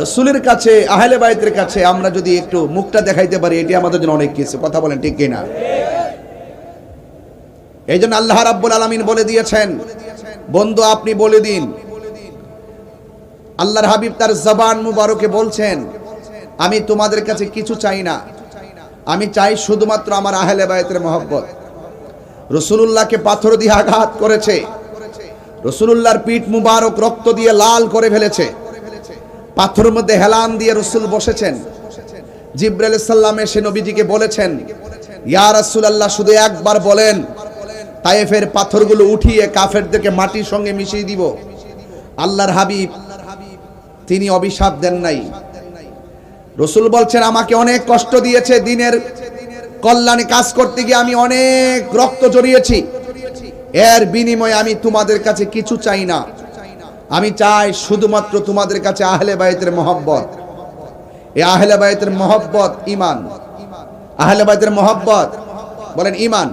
রাসূলের কাছে, আহলে বাইতের কাছে আমরা যদি একটু মুখটা দেখাইতে পারি, এটি আমাদের জন্য অনেক কিছু। কথা বলেন ঠিক কিনা? এই জন্য আল্লাহ রাব্বুল আলামিন বলে দিয়েছেন, বন্ধু আপনি বলে দিন। আল্লাহর হাবিব তার জবান মুবারকে বলছেন, আমি তোমাদের কাছে কিছু চাই না, আমি চাই শুধুমাত্র আমার আহলে বাইতের মহব্বত। রাসূলুল্লাহকে পাথর দিয়ে আঘাত করেছে, রাসূলুল্লাহর পিঠ মুবারক রক্ত দিয়ে লাল করে ফেলেছে, পাথরের মধ্যে হেলান দিয়ে রাসূল বসেছেন। জিবরাইল আলাইহিস সালাম এসে নবীজিকে বলেছেন, ইয়া রাসূলুল্লাহ শুধু একবার বলেন, তায়েফের পাথরগুলো উঠিয়ে কাফেরদেরকে মাটির সঙ্গে মিশিয়ে দিব। আল্লাহর হাবিব তিনি অভিশাপ দেন নাই। রাসূল বলছেন, আমাকে অনেক কষ্ট দিয়েছে, দিনের কল্যাণে কাজ করতে গিয়ে আমি অনেক রক্ত ঝরিয়েছি, এর বিনিময়ে আমি তোমাদের কাছে কিছু চাই না, আমি চাই শুধুমাত্র তোমাদের কাছে আহলে বাইতের মহব্বত। এই আহলে বাইতের মহব্বত ঈমান। আহলে বাইতের মহব্বত বলেন ঈমান।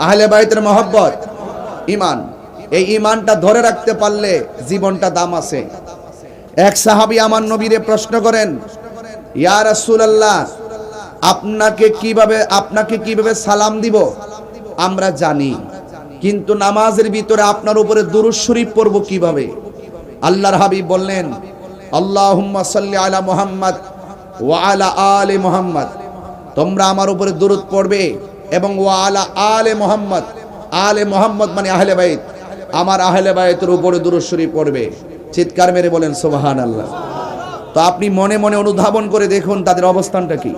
আহলে বাইতের মহব্বত ঈমান। এই ঈমানটা ধরে রাখতে পারলে জীবনটা দাম আছে। এক সাহাবী আমার নবীরে প্রশ্ন করেন, ইয়া রাসূলুল্লাহ আপনাকে কিভাবে সালাম দিব আমরা জানি, কিন্তু নামাজের ভিতরে আপনার উপরে দুরূদ শরীফ পড়ব কিভাবে? আল্লাহর হাবিব বললেন, আল্লাহুম্মা সাল্লি আলা মুহাম্মদ ওয়া আলা আলি মুহাম্মদ, তোমরা আমার উপরে দুরূদ পড়বে এবং ওয়া আলা আলি মুহাম্মদ, আলে মুহাম্মদ মানে আহলে বাইত, আমার আহলে বাইতের উপরে দুরূদ শরীফ পড়বে। চিৎকার মেরে বলেন সুবহানাল্লাহ। তো আপনি মনে মনে অনুধাবন করে দেখুন তাদের অবস্থানটা কি।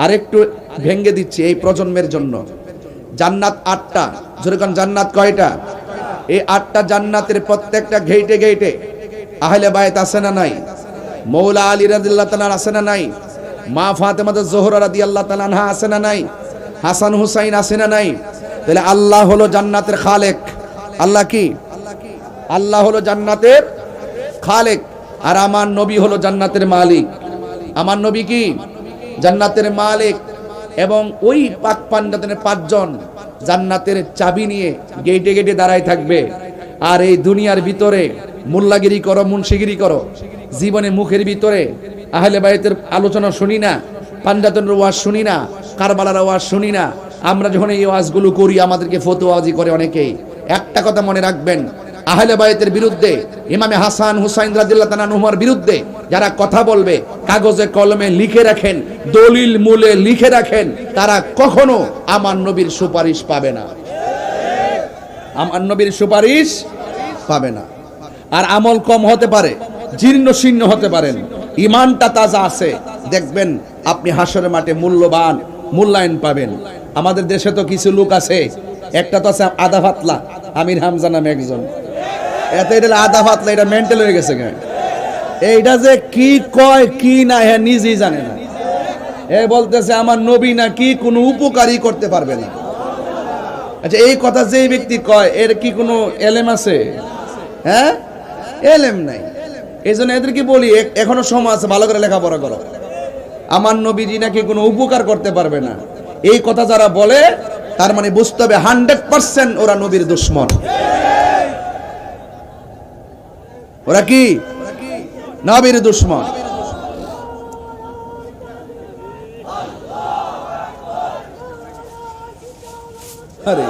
আরেকটু ভেঙে দিচ্ছি এই প্রজন্মের জন্য। জান্নাত 8টা, যেরকম জান্নাত কয়টা? এই 8টা জান্নাতের প্রত্যেকটা গেইটে গেইটে আহলে বায়ত আছে না নাই? মৌলা আলী রাদিয়াল্লাহু তাআলা আছে না নাই? মা ফাতেমা জোহরা রাদিয়াল্লাহু তাআলা আনহা আছে না নাই? হাসান হুসাইন আছে না নাই? তাহলে আল্লাহ হলো জান্নাতের খালেক। আল্লাহ কি? আল্লাহ হলো জান্নাতের খালেক, আর আমার নবী হলো জান্নাতের মালিক। আমার নবী কি? জান্নাতের মালিক। এবং ওই পাক পান্ডাতের 5 জন জান্নাতের চাবি নিয়ে গেটে গেটে দাঁড়ায় থাকবে। আর এই দুনিয়ার ভিতরে মোল্লাগিরি করো, মুন্সিগিরি করো, জীবনে মুখের ভিতরে আহলে বাইতের আলোচনা শুনি না, পান্ডাতের ওয়াজ শুনি না, কারবালার ওয়াজ শুনি না। আমরা যখন এই ওয়াজগুলো করি আমাদেরকে ফতোয়াজি করে অনেকেই। একটা কথা মনে রাখবেন, আহলে বাইতের বিরুদ্ধে, ইমামে হাসান হুসাইন রাদিয়াল্লাহু তাআলা আনহুর বিরুদ্ধে যারা কথা বলবে, কাগজে কলমে লিখে রাখেন, দলিল মূলে লিখে রাখেন, তারা কখনো আমার নবীর সুপারিশ পাবে না। আমার নবীর সুপারিশ পাবে না। আর আমল কম হতে পারে, জীর্ণ শীর্ণ হতে পারেন, ইমানটা তাজা আছে, দেখবেন আপনি হাসরের মাঠে মূল্যবান মূল্যায়ন পাবেন। আমাদের দেশে তো কিছু লোক আছে, একটা তো আছে আধা ফাতলা, আমির হামজা নামে একজন। এত এটা আধা ফাতলা, এটা মেন্টাল হয়ে গেছে কেন? এইটা যে কি কয় কি না হ্যাঁ নিজেই জানে না। এ বলতেছে আমার নবী না কি কোনো উপকারই করতে পারবে না। আচ্ছা, এই কথা যেই ব্যক্তি কয় এর কি কোনো এলেম আছে? হ্যাঁ, এলেম নাই। এই জন্য এদেরকে বলি এখনো সময় আছে, ভালো করে লেখাপড়া করো। আমার নবীজি নাকি কোনো উপকার করতে পারবে না, এই কথা যারা বলে তার মানে বুঝতে হবে 100% ওরা নবীর দুশমন। ওরা কি? নবীর দুশমন। আরে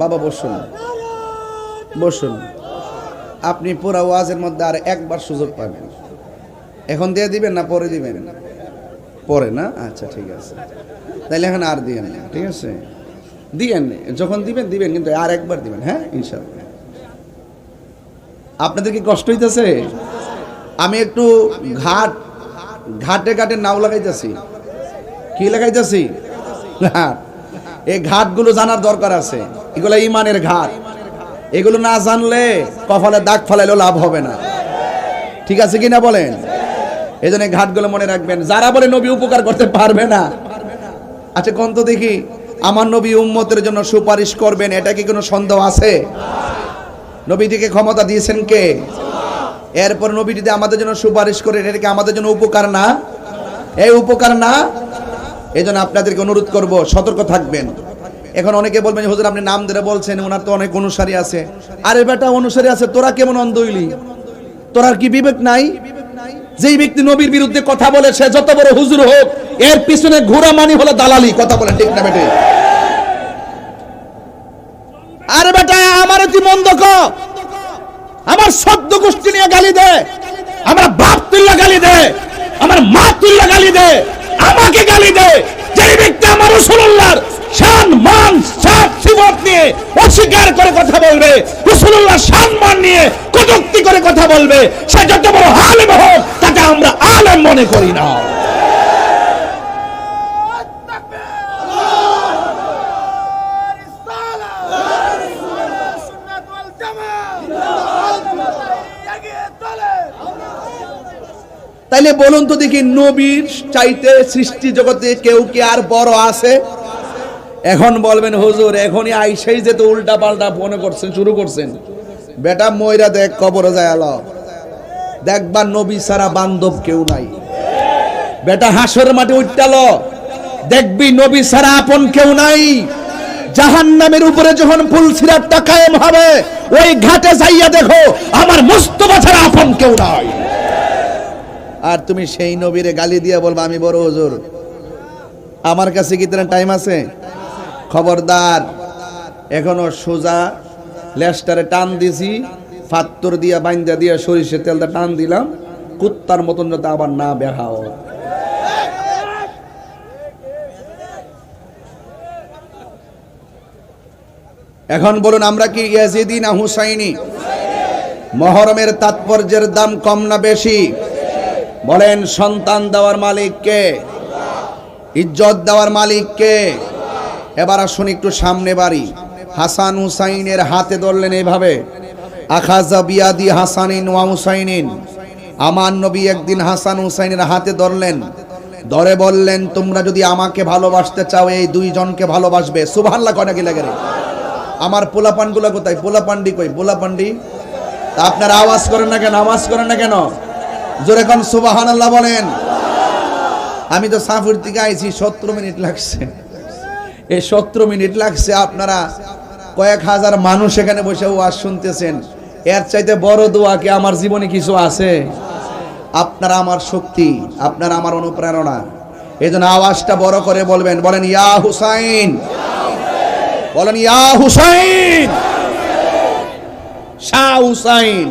বাবা বসুন, বসুন। আপনি পুরা ওয়াজের মধ্যে আর একবার সুযোগ পাবেন। এখন দিয়ে দিবেন না পরে দিবেন? পরে না? আচ্ছা ঠিক আছে, তাহলে এখন আর দিয়েন না, ঠিক আছে? দিয়েন, যখন দিবেন দিবেন, কিন্তু আর একবার দিবেন, হ্যাঁ ইনশাআল্লাহ। আপনাদের কি কষ্ট হইতেছে? আমি একটু ঘাটে ঘাটে নাও লাগাইতেছি। কি লাগাইতেছি? ঘাট। এই ঘাটগুলো জানার দরকার আছে। এগুলো ইমানের ঘাট। এগুলো না জানলে কপালে দাগ ফেলাইলেও লাভ হবে না, ঠিক আছে কিনা বলেন? এই জন্য ঘাটগুলো মনে রাখবেন। যারা বলে নবী উপকার করতে পারবে না, আচ্ছা কোন তো দেখি আমার নবী উম্মতের জন্য সুপারিশ করবেন, এটা কি কোনো সন্দেহ আছে? নবীটিকে ক্ষমতা দিয়েছেন কে? এরপর নবীটি আমাদের জন্য সুপারিশ করে, এটা কি আমাদের জন্য উপকার না? এই উপকার না? এই জন্য আপনাদেরকে অনুরোধ করব, সতর্ক থাকবেন। এখন অনেকে বলবেন হুজুর আপনি নাম ধরে বলছেন, ওনার তো অনেক অনুসারী আছে। আরে বেটা, অনুসারী আছে, তোরা কেমন অন্ধ হইলি? তোর কি বিবেক নাই? যেই ব্যক্তি নবীর বিরুদ্ধে কথা বলে সে যত বড় হুজুর হোক, এর পিছনে ঘোড়া মানি হলো দালালি। কথা বলেন ঠিক না বেটে? আরে বেটা, আমার তুই মন্দ কর, আমার শব্দ গোষ্ঠী নিয়ে গালি দে, আমার বাপ তুল্লা গালি দে, আমার মা তুল্লা গালি দে, আমাকে গালি দে। যেই ব্যক্তি আমার রাসূলুল্লাহর শান মান সাত সিফাত নিয়ে অস্বীকার করে কথা বলবে, রাসূলুল্লাহর শান মান নিয়ে কটূক্তি করে কথা বলবে, সে যত বড় আলেম হোক তাকে আমরা আলেম মনে করি না। তাইলে বলুন তো দেখি, নবীর চাইতে সৃষ্টি জগতে কেউ কি আর বড় আছে? এখন বলবেন হুজুর এখনই আইসাই যে তো উল্টা পাল্টা মনে করছেন, শুরু করছেন। বেটা ময়রা দেখ, কবরে যায় আলো দেখবা নবী ছাড়া বান্ধব কেউ নাই। বেটা হাসর মাঠে উঠতালো দেখবি নবী ছাড়া আপন কেউ নাই। জাহান্নামের উপরে যখন পুলসিরাতটা কায়েম হবে, ওই ঘাটে যাইয়া দেখো আমার মুস্তাফা ছাড়া আপন কেউ নাই। আর তুমি সেই নবীরে গালি দিয়া বলবা আমি বড় হুজুর। আমার কাছে কি তোমার টাইম আছে? খবরদার, এখনো সোজা লেস্টারে টান দিছি, ফাত্তর দিয়া বাইন্দা দিয়া সরিষার তেলটা টান দিলাম, কুত্তার মতন যাতে আবার না বেহাও। এখন বলুন আমরা কি ইয়াজিদি না হুসাইনি? মহরমের তাৎপর্যের দাম কম না বেশি? বলেন সন্তান দেওয়ার মালিক কে? ইজ্জত দেওয়ার মালিক কে? এবার আসুন একটু সামনে বাড়ি। হাসান হুসাইনের হাতে ধরলেন এইভাবে, আখাযা বিয়াদি হাসানিন ওয়া হুসাইনিন। আমার নবী একদিন হাসান হুসাইনের হাতে ধরলেন, ধরে বললেন তোমরা যদি আমাকে ভালোবাসতে চাও এই দুইজনকে ভালোবাসবে। সুবহানাল্লাহ কয় নাকি লাগে রে? আমার পোলাপানগুলো কোথায়? পোলাপান্ডি কই? পোলাপান্ডি আপনারা আওয়াজ করেন না কেন? আওয়াজ করেন না কেন? জোরে কোন সুবহানাল্লাহ বলেন। আমি তো সাফুর থেকে আইছি, 17 মিনিট লাগছে। এই 17 মিনিট লাগছে, আপনারা কয়েক হাজার মানুষ এখানে বসে ওয়াজ শুনতেছেন। এর চাইতে বড় দোয়া কি আমার জীবনে কিছু আছে? আপনারা আমার শক্তি, আপনারা আমার অনুপ্রেরণা। এই জন্য আওয়াজটা বড় করে বলবেন, বলেন ইয়া হুসাইন, বলেন ইয়া হুসাইন, শাহ হুসাইন।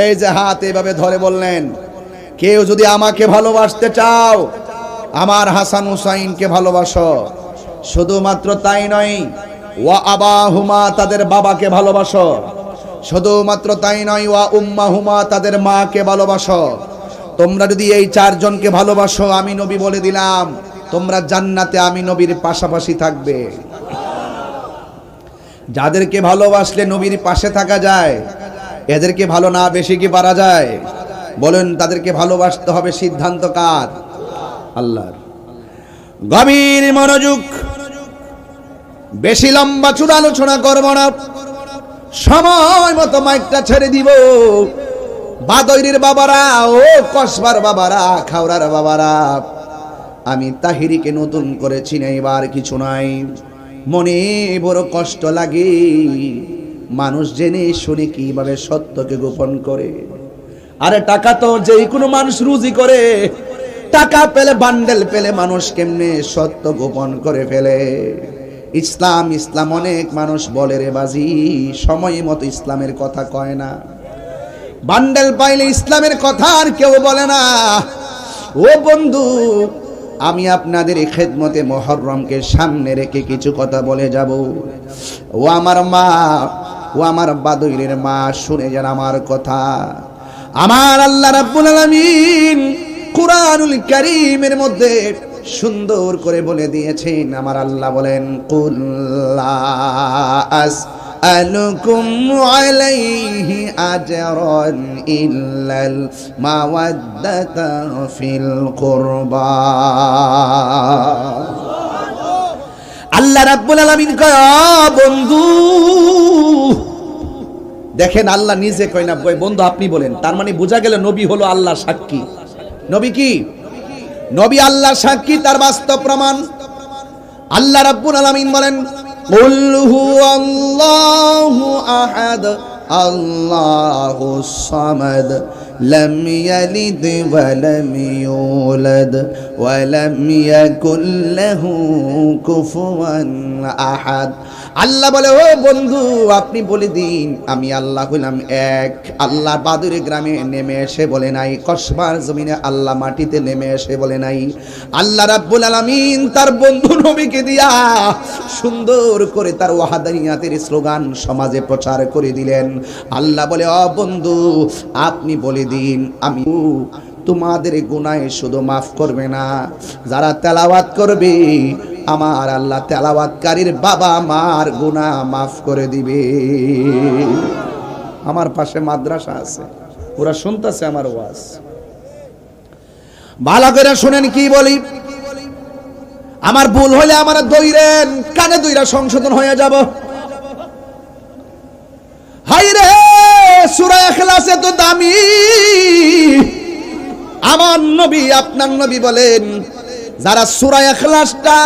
এই যে হাত এইভাবে ধরে বললেন, কেউ যদি আমাকে ভালোবাসতে চাও আমার হাসান হুসাইনকে ভালোবাসো। শুধুমাত্র তাই নয়, ওয়া আবাহুমা, তাদের বাবাকে ভালোবাসো। শুধুমাত্র তাই নয়, ওয়া উম্মাহুমা, তাদের মাকে ভালোবাসো। তোমরা যদি এই চারজনকে ভালোবাসো, আমি নবী বলে দিলাম তোমরা জান্নাতে আমি নবীর পাশাপাশি থাকবে। যাদেরকে ভালোবাসলে নবীর পাশে থাকা যায়, এদেরকে ভালো না বেশি কি পারা যায়? বলেন তাদেরকে ভালোবাসতে হবে, সিদ্ধান্ত কার? আল্লাহর। গভীর মনোযোগ, বেশি লম্বা চূড়া আলোচনা করব না, সময় মতো মাইকটা ছেড়ে দিব। বাদইরের বাবারা, ও কসবার বাবারা, খাওড়ার বাবারা, আমি তাহিরিকে নতুন করে চিনাইবার কিছু নাই। মনে বড় কষ্ট লাগে, মানুষ জেনে শুনে কিভাবে সত্যকে গোপন করে। আরে টাকা তো যেই কোনো মানুষ রুজি করে, টাকা পেলে, বান্ডেল পেলে মানুষ কেমনে সত্য গোপন করে ফেলে। ইসলাম ইসলাম অনেক মানুষ বলে রে বাজি, সময় মতো ইসলামের কথা কয় না। বান্ডেল পাইলে ইসলামের কথা আর কেউ বলে না। ও বন্ধু, আমি আপনাদের এই খেদমতে মুহররমকে সামনে রেখে কিছু কথা বলে যাব। ও আমার মা, ও আমার বাদইরের মা, শুনে যান আমার কথা। আমার আল্লাহ রাব্বুল আলামিন কুরআনুল কারীমের মধ্যে সুন্দর করে বলে দিয়েছেন। আমার আল্লাহ বলেন, কুল লা আসআলুকুম আলাইহি আজরান ইল্লাল মাওয়াদ্দাতা ফিল কুরবা। আল্লাহ রাব্বুল আলামিন কয়, বন্ধু দেখেন, আল্লাহ নিজে কয় না, বন্ধু আপনি বলেন। তার মানে বোঝা গেল নবী হলো আল্লাহ সাক্ষী। নবী কি? নবী আল্লাহ সাক্ষী, তার বাস্তব প্রমাণ। আল্লাহ রাব্বুল আলামিন বলেন, কুল হুয়াল্লাহু আহাদ আল্লাহুস সামাদ লাম ইয়ালিদ ওয়া লাম ইউলাদ ওয়া লাম ইয়াকুল লাহু কুফুয়ান আহাদ। আল্লাহ বলে, ও বন্ধু আপনি বলে দিন আমি আল্লাহ হইলাম এক। আল্লাহ বাদুরে গ্রামে নেমে এসে বলে নাই, কসবার জমিনে আল্লাহ মাটিতে নেমে এসে বলে নাই। আল্লাহ রাব্বুল আলামিন তার বন্ধু নবীকে দিয়া সুন্দর করে তার ওয়াহাদানিয়াতের স্লোগান সমাজে প্রচার করে দিলেন। আল্লাহ বলে, ও বন্ধু আপনি বলে দিন আমি তোমাদের গুনাহ শুধু মাফ করবে না, যারা তেলাওয়াত করবে আমার আল্লাহ তেলাওয়াতকারীর বাবা মার গুনাহ মাফ করে দিবে। আমার পাশে মাদ্রাসা আছে, ওরা শুনতেছে আমার ওয়াজ। ভালো করে শুনেন কি বলি। আমার ভুল হলে আমার দইরেন, কানে দইরা সংশোধন হয়ে যাব। হাই রে, সূরা ইখলাস এত দামি। আমার নবী, আপনার নবী বলেন, যারা সূরা ইখলাসটা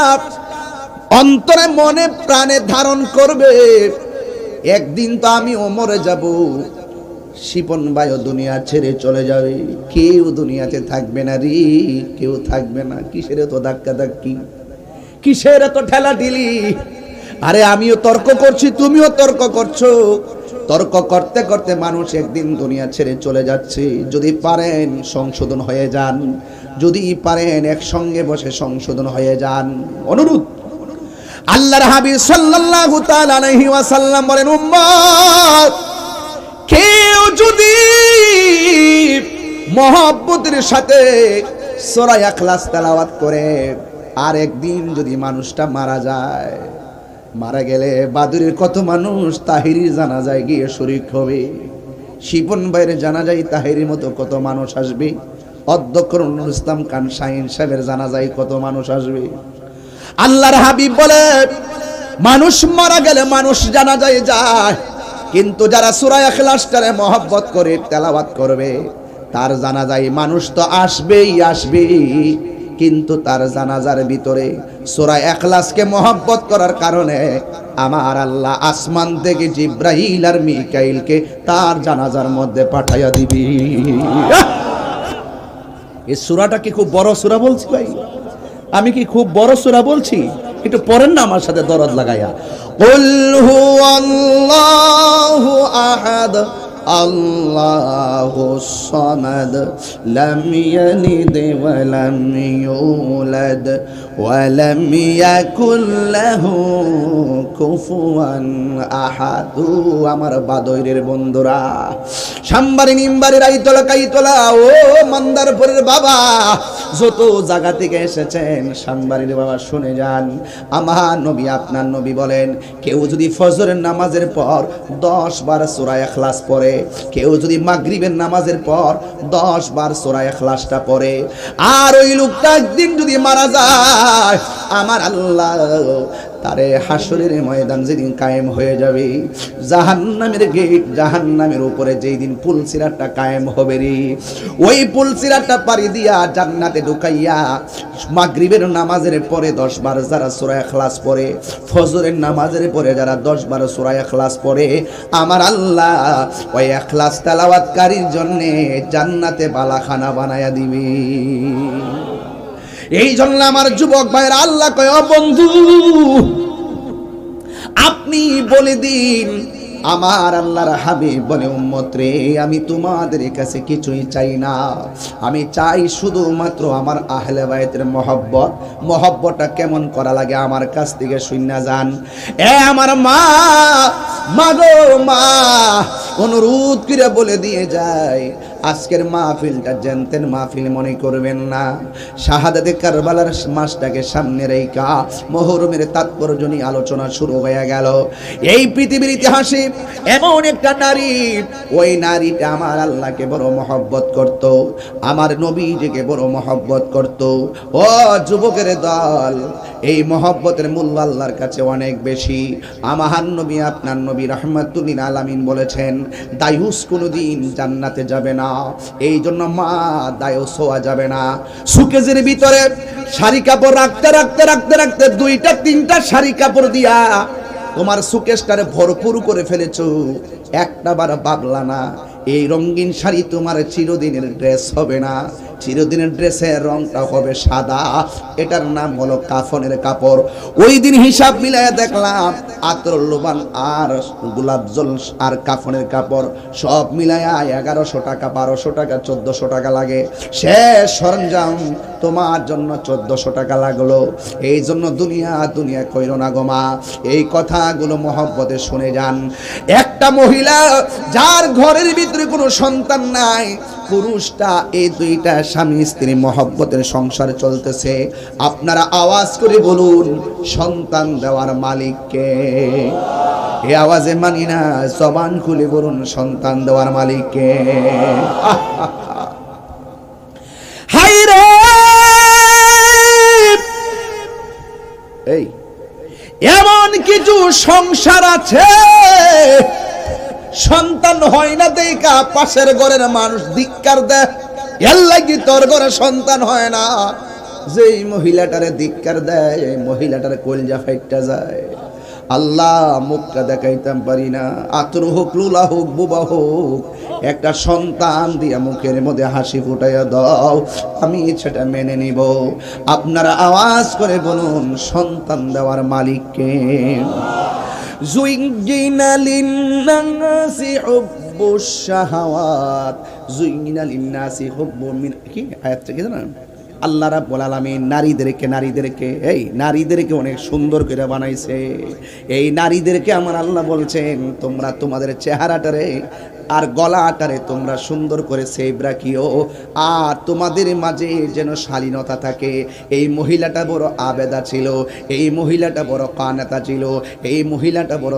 অন্তরে মনে প্রাণে ধারণ করবে, একদিন তো আমি মরে যাব, শিপন ভাইও দুনিয়া ছেড়ে চলে যাবে, কেউ দুনিয়াতে থাকবে না রে, কেউ থাকবে না। কিসের তো ধাক্কা ধাক্কি, কিসের তো ঠেলা ঢিলি। আরে আমিও তর্ক করছি, তুমিও তর্ক করছো। তর্ক করতে করতে মানুষ একদিন দুনিয়া ছেড়ে চলে যাচ্ছে। যদি পারেন সংশোধন হয়ে যান, যদি পারেন একসঙ্গে বসে সংশোধন হয়ে যান। অনুরোধ। আল্লাহর হাবিব সাল্লাল্লাহু তাআলা আলাইহি ওয়াসাল্লাম বলেন, উম্মত কেউ যদি মহব্বতের সাথে সূরা ইখলাস তেলাওয়াত করে, আর একদিন যদি মানুষটা মারা যায়, মারা গেলে বাদুরের কত মানুষ তাহিরির জানাজায় গিয়ে শরীক হবে, শিপন ভাইয়ের জানাজায় তাহিরির মতো কত মানুষ আসবে, অধ্যক্ষ নুরুল ইসলাম খান শাহীন সাহেবের জানাজায় কত মানুষ আসবে। আল্লাহর হাবিব বলে, মানুষ মারা গেলে মানুষ জানাজায় যায়, কিন্তু যারা সূরা ইখলাসটারে মহব্বত করে তেলাওয়াত করবে, তার জানাজায় মানুষ তো আসবেই আসবে, কিন্তু তার জানাজার ভিতরে সূরা ইখলাসকে মহব্বত করার কারণে আমার আল্লাহ আসমান থেকে জিবরাইল আর মিকাইলকে তার জানাজার মধ্যে পাঠাইয়া দিবি। এই সূরাটা কি খুব বড় সূরা বলছি ভাই? আমি কি খুব বড় সূরা বলছি? একটু পড়েন না আমার সাথে দরদ লাগাইয়া। কুল হুয়াল্লাহু আহাদ আল্লাহুস সামাদ লাম ইয়ালিদ ওয়া লাম ইউলাদ ওয়া লাম ইয়াকুল লাহু কুফুয়ান আহাদ। আমার বাদইরের বন্ধুরা, সাম্বারি নিম্বারি রাইতলা কাইতলা ও মন্দারপুরের বাবা, যত জায়গা থেকে এসেছেন সাম্বারির বাবা শুনে যান। আমার নবী আপনার নবী বলেন, কেউ যদি ফজরের নামাজের পর 10 বার সূরা ইখলাস পড়ে, কেউ যদি মাগরিবের নামাজের পর 10 বার সূরা ইখলাসটা পড়ে, আর ওই লোকটা একদিন যদি মারা যায়, আমার আল্লাহ তারে হাসরের ময়দান যেদিন কায়েম হয়ে যাবে, জাহান্নামের গেট, জাহান্নামের উপরে যেই দিন পুলসিরাতটা কায়েম হবে রে, ওই পুলসিরাতটা পাড়ি দিয়া জান্নাতে ঢুকাইয়া মাগরিবের নামাজের পরে 10 বার যারা সূরা ইখলাস পড়ে, ফজরের নামাজের পরে যারা 10 বার সূরা ইখলাস পড়ে, আমার আল্লাহ ওই ইখলাস তেলাওয়াতকারীর জন্য জান্নাতে বালাখানা বানায়া দিবে। এই জন্য আমার যুবক ভাইরা, আল্লাহ কয়, ও বন্ধু আপনি বলে দিন, আমার আল্লাহর হাবিব বলে, উম্মত রে, আমি তোমাদের কাছে কিছুই চাই না, আমি চাই শুধুমাত্র আমার আহলে বাইতের মহব্বত। মহব্বতটা কেমন করা লাগে আমার কাছ থেকে শুননা যান। এ আমার মা, মাগো মা, অনুরোধ করে বলে দিয়ে যায়, আজকের মাহফিলটা জানতেন মাহফিল মনে করবেন না। শাহাদাতে কারবালার মাসটাকে সামনে রেখা মুহররমের তাৎপর্য নিয়ে আলোচনা শুরু হয়ে গেল। এই পৃথিবীর ইতিহাসে এমন একটা নারী, ওই নারীটা আমার আল্লাহকে বড় মহব্বত করত, আমার নবীজিকে বড় মহব্বত করত। ও যুবকের দল, এই মহব্বতের মূল্য আল্লাহর কাছে অনেক বেশি। আমার নবী আপনার নবী রাহমাতুল লিল আলামিন বলেছেন, দায়ুস কোনোদিন জান্নাতে যাবে না। এই জন্য মা, দায়ুস হওয়া যাবে না। সুকেজের ভিতরে শাড়ি কাপড় রাখতে রাখতে রাখতে রাখতে 2টা 3টা শাড়ি কাপড় দিয়া তোমার সুকেশটারে ভরপুর করে ফেলেছো, একটা বার ভাবলা না এই রঙিন শাড়ি তোমার চিরদিনের ড্রেস হবে না, চিরদিনের ড্রেসের রংটা হবে সাদা। এটার নাম হলো কাফনের কাপড়। ওই দিন হিসাব মিলাইয়া দেখলাম, আতর লোবান আর গোলাপ জল আর কাফনের কাপড় সব মিলাইয়া 1100 টাকা, 1200 টাকা, 1400 টাকা লাগে। শেষ সরঞ্জাম তোমার জন্য 1400 টাকা লাগলো। এই জন্য দুনিয়া দুনিয়া কইরো না গো মা, এই কথাগুলো মহব্বতে শুনে যান। একটা মহিলা যার ঘরের ভিতরে কোনো সন্তান নাই, পুরুষটা এই 2টা স্বামী স্ত্রী মহব্বতের সংসার চলতেছে, আপনারা আওয়াজ করে বলুন, সন্তান দেওয়ার মালিক কে? এই আওয়াজে মানি না, জবান খুলে বলুন, সন্তান দেওয়ার মালিক কে? হাই রে, এই এমন কিছু সংসার আছে সন্তান হয় না দেখা পাশের ঘরের মানুষ ধিক্কার দেয়, এর লাগি তোর ঘরে সন্তান হয় না। যেই মহিলাটারে ধিক্কার দেয়, এই মহিলাটার কলজা ফাইটটা যায়। আল্লাহ, মুখটা দেখাইতাম পারি না, আতর হোক, লুলা হোক, বুবা হোক, একটা সন্তান দিয়া মুখের মধ্যে হাসি ফুটাইয়া দাও, আমি সেটা মেনে নিব। আপনারা আওয়াজ করে বলুন, সন্তান দেওয়ার মালিককে? জুইনা লিন্নাসি হুব্বুশ শাহাওয়াত, জুইনা লিন্নাসি হুব্বু মিন, কি আয়াতটা কি জানেন? আল্লাহ রাব্বুল আলামিন নারীদেরকে অনেক সুন্দর করে বানাইছে। এই নারীদেরকে আমার আল্লাহ বলছেন তোমরা তোমাদের চেহারাটারে আর গলাটারে তোমরা সুন্দর করে সেভ রাখিও, আর তোমাদের মাঝে যেন শালীনতা থাকে। এই মহিলাটা বড় আবেদা ছিল, এই মহিলাটা বড় কানাতা ছিল, এই মহিলাটা বড়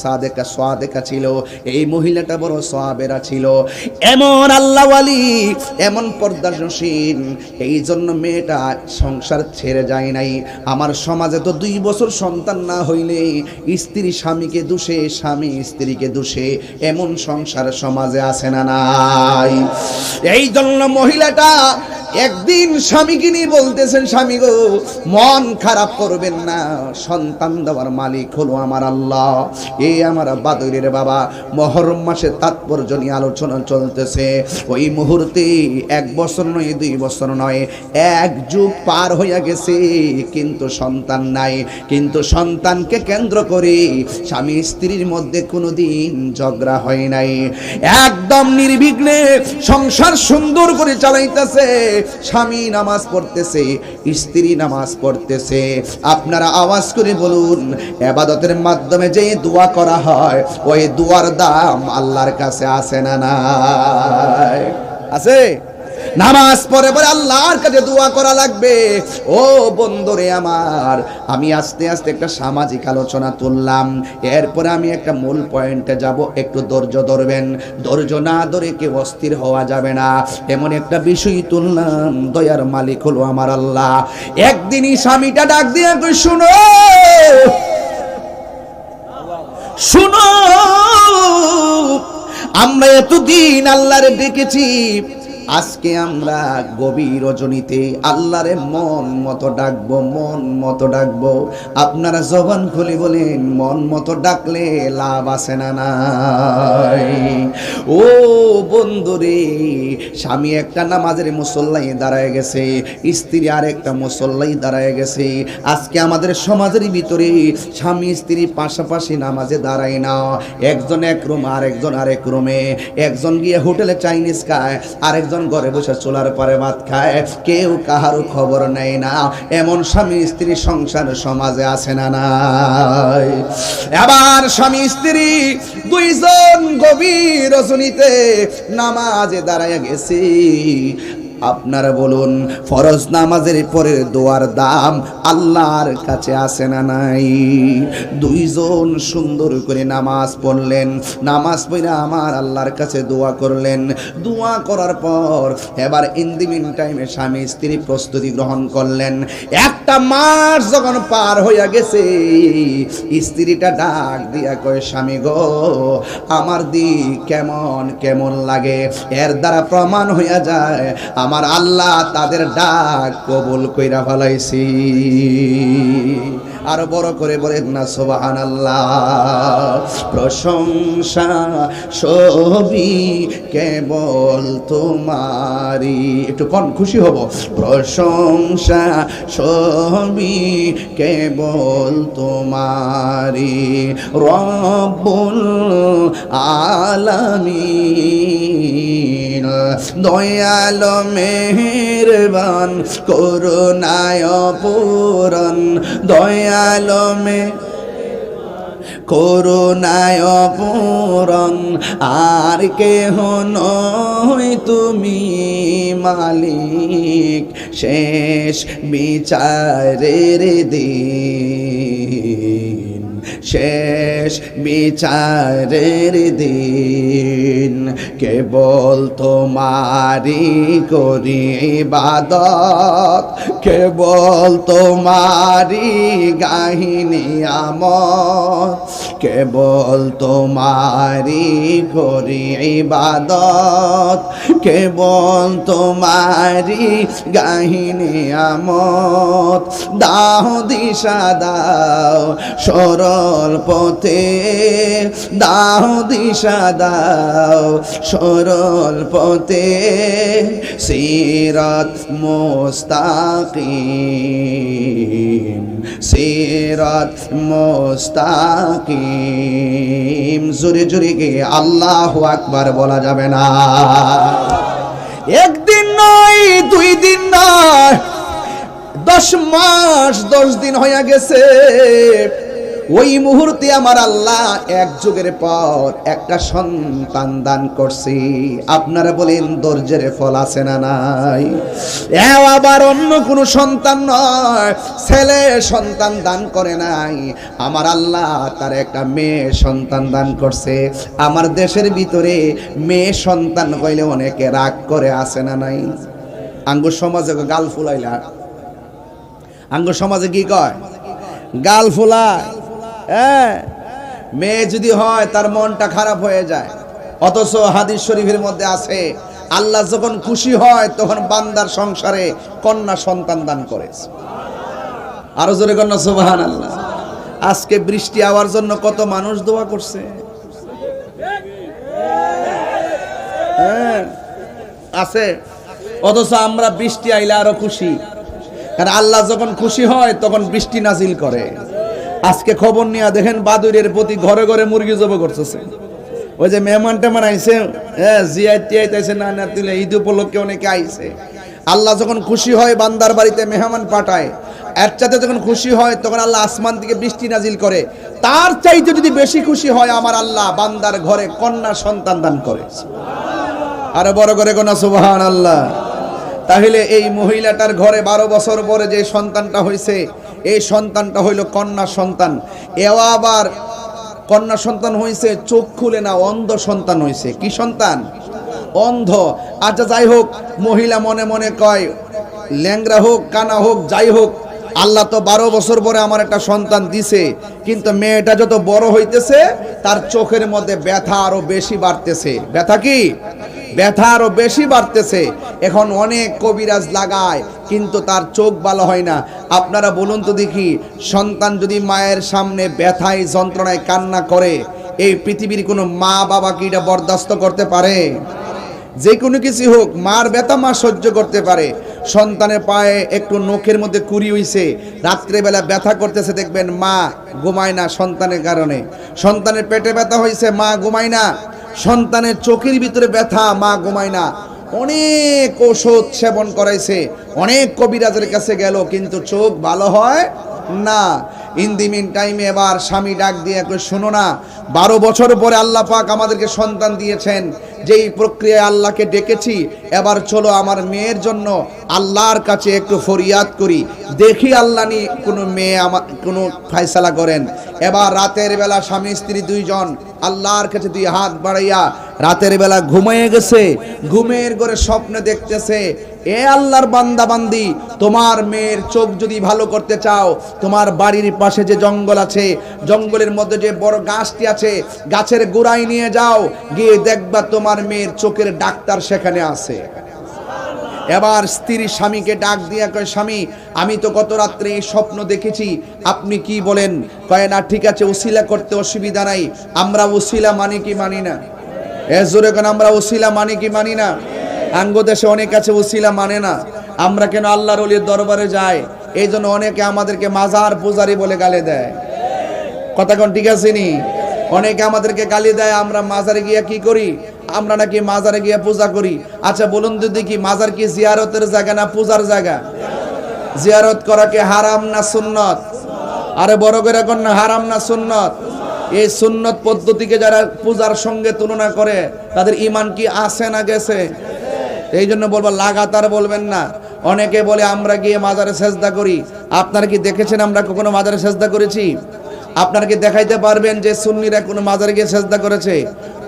সাদেকা ছিল, এই মহিলাটা বড় সাবেরা ছিল। এমন আল্লাহওয়ালি, এমন পর্দাশীল, এই জন্য মেয়েটা সংসার ছেড়ে যায় নাই। আমার সমাজে তো 2 বছর সন্তান না হইলে স্ত্রী স্বামীকে দোষে, স্বামী স্ত্রীকে দোষে, এমন সংসার সমাজে আছে না নাই? এই জন্য মহিলাটা একদিন স্বামীকে নিয়ে বলতেছেন, স্বামী গো মন খারাপ করবেন না, সন্তান দেওয়ার মালিক হলো আমার আল্লাহ। এই আমার বাদরের বাবা, মহরম মাসে তাৎপর্য নিয়ে আলোচনা চলতেছে। ওই মুহূর্তে 1 বছর নয়, 2 বছর নয়, 1 যুগ পার হইয়া গেছে, কিন্তু সন্তান নাই। কিন্তু সন্তানকে কেন্দ্র করে স্বামী স্ত্রীর মধ্যে কোনোদিন ঝগড়া হয় নাই। একদম নির্বিঘ্নে সংসার সুন্দর করে চালাইতেছে। স্বামী নামাজ পড়তেছে, স্ত্রী নামাজ পড়তেছে। আপনারা আওয়াজ করে বলুন, ইবাদতের মাধ্যমে যে দোয়া করা হয়, ওই দোয়ার দাম আল্লাহর কাছে আছে না নাই? আছে? নামাজ পড়ে পরে আল্লাহর কাছে দোয়া করা লাগবে। ও বন্ধুরে আমার, আমি আস্তে আস্তে একটা সামাজিক আলোচনা তুললাম, এরপরে আমি একটা মূল পয়েন্টে যাব। একটু ধৈর্য ধরবেন, ধৈর্য না ধরে কেউ অস্থির হওয়া যাবে না। এমন একটা বিষয় তুললাম, দয়ার মালিক হলো আমার আল্লাহ। একদিনই স্বামীটা ডাক দিয়ে কই, শুনো শুনো, আমরা এতদিন আল্লাহরে ডেকেছি, আজকে আমরা গভীর রজনীতে আল্লাহরে মন মতো ডাকবো, মন মতো ডাকবো। আপনারা জবান খুলে বলেন, মন মতো ডাকলে লাভ আছে না নাই? ও বন্ধুরে, স্বামী একটা নামাজের মুসল্লাই দাঁড়ায় গেছে, স্ত্রী আর একটা মুসল্লাই দাঁড়ায় গেছে। আজকে আমাদের সমাজের ভিতরে স্বামী স্ত্রী পাশাপাশি নামাজে দাঁড়ায় না, একজন এক রুম, আরেকজন আরেক রুমে, একজন গিয়ে হোটেলে চাইনিজ খায়, আরেকজন ঘরে বসে চুলার পরে ভাত খায়, কেউ কাহারও খবর নেয় না। এমন স্বামী স্ত্রী সংসার সমাজে আছে না নাই? আবার স্বামী স্ত্রী 2 জন গভীর রজনীতে নামাজে দাঁড়ায় গেছে। আপনারা বলুন, ফরজ নামাজের পরে দোয়ার দাম আল্লাহর কাছে আছে না নাই? 2 জন সুন্দর করে নামাজ পড়লেন, নামাজ পড়ে আমার আল্লাহর কাছে দোয়া করলেন। দোয়া করার পর এবার ইন দি মিন টাইমে স্বামী স্ত্রী প্রস্তুতি গ্রহণ করলেন। 1 মাস যখন পার হইয়া গেছে, স্ত্রীটা ডাক দিয়া কয়, স্বামী গো আমার দিক কেমন কেমন লাগে। এর দ্বারা প্রমাণ হইয়া যায় আমার আল্লাহ তাদের ডাক কবুল কইরা ফেলাইছি। আরো বড় করে বলেন না সুবহানাল্লাহ। প্রশংসা সবই কেবল তোমারই, একটু কোন খুশি হব। প্রশংসা সবই কেবল তোমারই, রব্বুল আলামিন, দয়ালো মেহেরবান, করুণায় পূরণ, দয়ালো করুণায় পূরণ, আর কেহ নয় তুমি মালিক, শেষ বিচারের দিন, শেষ বিচারের দিন, কেবল তোমারি করি ইবাদত, কেবল তোমারি গাহিনী আমত, কেবল তোমারি করি ইবাদত, কেবল তোমারি গাহিনী আমত। দাও দিশা দাও সরল পথে, দাও দিশা দাও সরল পথে, সিরাত মুস্তাকিম, সিরাত মুস্তাকিম। জোরে জোরে গিয়ে আল্লাহু আকবার বলা যাবে না? একদিন নয় 2 দিন দিন নয়, 10 মাস 10 দিন হয়ে গেছে। ওই মুহূর্তে আমার আল্লাহ এক যুগের পর একটা সন্তান দান করছি। আপনারা বলেন ধৈর্যের ফল আছে না নাই? আবার অন্য কোনো সন্তান নয়, ছেলে সন্তান দান করে নাই, আমার আল্লাহ তার একটা মেয়ে সন্তান দান করছে। আমার দেশের ভিতরে মেয়ে সন্তান হইলে অনেকে রাগ করে আছে না নাই? আঙ্গ সমাজে গাল ফুলাইলা, আঙ্গ সমাজে কি কয়? গাল ফুলায়। হ্যাঁ, মেয়ে যদি হয় তার মনটা খারাপ হয়ে যায়। অথচ হাদিস শরীফের মধ্যে আছে, আল্লাহ যখন খুশি হয় তখন বান্দার সংসারে কন্যা সন্তান দান করে। আরো জোরে কন্যা সুবহানাল্লাহ। আজকে বৃষ্টি হওয়ার জন্য কত মানুষ দোয়া করছে। হ্যাঁ আছে, অথচ আমরা বৃষ্টি আইলে আরো খুশি, কারণ আল্লাহ যখন খুশি হয় তখন বৃষ্টি নাজিল করে। আজকে খবর নিয়ে দেখেন বাদুরের প্রতি ঘরে ঘরে মুরগি জব করতেছে। ওই যে মেহমান টেমান আইছে, হ্যাঁ জিয়াইতেছে, না না তুলে ঈদ উপলক্ষে অনেকে আইছে। আল্লাহ যখন খুশি হয় বান্দার বাড়িতে মেহমান পাঠায়, এর চাইতে যখন খুশি হয় তখন আল্লাহ আসমান থেকে বৃষ্টি নাজিল করে। তার চাইতে যদি বেশি খুশি হয় আমার আল্লাহ বান্দার ঘরে কন্যা সন্তান দান করে। আরো বড় করে কন্যা সুবহানাল্লাহ। তাহলে এই মহিলাটার ঘরে 12 বছর পরে যে সন্তানটা হয়েছে, এই সন্তানটা হইল কন্যা সন্তান। এও আবার কন্যা সন্তান হয়েছে, চোখ খুলে না, অন্ধ সন্তান হয়েছে। কি সন্তান? অন্ধ। আচ্ছা যাই হোক, মহিলা মনে মনে কয় ল্যাংরা হোক কানা হোক যাই হোক, আল্লাহ তো 12 বছর পরে আমার একটা সন্তান দিছে, কিন্তু মেয়েটা যত বড় হইতেছে তার চোখের মধ্যে ব্যথা আরো বেশি বাড়তেছে। ব্যথা কি? ব্যথা আরো বেশি বাড়তেছে। এখন অনেক কবিরাজ লাগায় কিন্তু তার চোখ ভালো হয় না। আপনারা বলুন তো দেখি, সন্তান যদি মায়ের সামনে ব্যথায় যন্ত্রণায় কান্না করে, এই পৃথিবীর কোনো মা বাবা কি এটা বরদাস্ত করতে পারে? যে কোনো কিছু হোক, মার ব্যথা মা সহ্য করতে পারে। সন্তানের পায়ে একটু নখের মধ্যে কুড়ি হইছে, রাত্রেবেলা ব্যথা করতেছে, দেখবেন মা ঘুমায় না সন্তানের কারণে। সন্তানের পেটে ব্যথা হয়েছে, মা ঘুমায় না। সন্তানের চোখের ভিতরে ব্যথা, মা ঘুমায় না। অনেক ওষুধ সেবন করাইছে, অনেক কবিরাজের কাছে গেল, কিন্তু চোখ ভালো হয় না। ইন দি মিন টাইমে এবার স্বামী ডাক দিয়ে শোনো না, 12 বছর পরে আল্লাহ পাক আমাদেরকে সন্তান দিয়েছেন, যেই প্রক্রিয়ায় আল্লাহকে ডেকেছি, এবার চলো আমার মেয়ের জন্য আল্লাহর কাছে একটু ফরিয়াদ করি, দেখি আল্লাহ নি কোনো মেয়ে আমার কোনো ফয়সালা করেন। এবার রাতের বেলা স্বামী স্ত্রী দুইজন আল্লাহর কাছে 2 হাত বাড়াইয়া রাতের বেলা ঘুমিয়ে গেছে। ঘুমের ঘরে স্বপ্নে দেখতেছে, এ আল্লাহর বান্দা বান্দি, তোমার মেয়ের চোখ যদি ভালো করতে চাও, তোমার বাড়ির পাশে যে জঙ্গল আছে, জঙ্গলের মধ্যে যে বড় গাছটি আছে, গাছের গোড়ায় নিয়ে যাও, গিয়ে দেখবা তোমার মেয়ের চোখের ডাক্তার সেখানে আছে। এবার স্ত্রী স্বামীকে ডাক দিয়া কয়, স্বামী আমি তো গত রাত্রে এই স্বপ্ন দেখেছি, আপনি কি বলেন? কয় না ঠিক আছে, উসিলা করতে অসুবিধা নাই। আমরা উসিলা মানি কি মানি না? জোরে কেন আমরা উসিলা মানি কি মানি না? আঙ্গ দেশে অনেক আছে উসিলা মানে না। আমরা কেন আল্লাহর ওলির দরবারে যাই, এই জন্য অনেকে আমাদেরকে মাজার পূজারি বলে গালি দেয়। কথা কোন ঠিক আছে নি? অনেকে আমাদেরকে গালি দেয়, আমরা মাজারে গিয়া কি করি? আমরা নাকি মাজারে গিয়া পূজা করি। আচ্ছা বলুন তো দেখি, মাজার কি জিয়ারতের জায়গা না পূজার জায়গা? জিয়ারত করা কি হারাম না সুন্নত? আরে বড় করে কোন না, হারাম না সুন্নত? এই সুন্নত পদ্ধতিকে যারা পূজার সঙ্গে তুলনা করে, তাদের ঈমান কি আছে না গেছে? এই জন্য বলবো, লাগাতার বলবেন না। অনেকে বলে আমরা গিয়ে মাজারে সেজদা করি। আপনারা কি দেখেছেন আমরা কখনো মাজারে সেজদা করেছি? আপনারা কি দেখাইতে পারবেন যে সুন্নিরা কোন মাজারে গিয়ে সেজদা করেছে?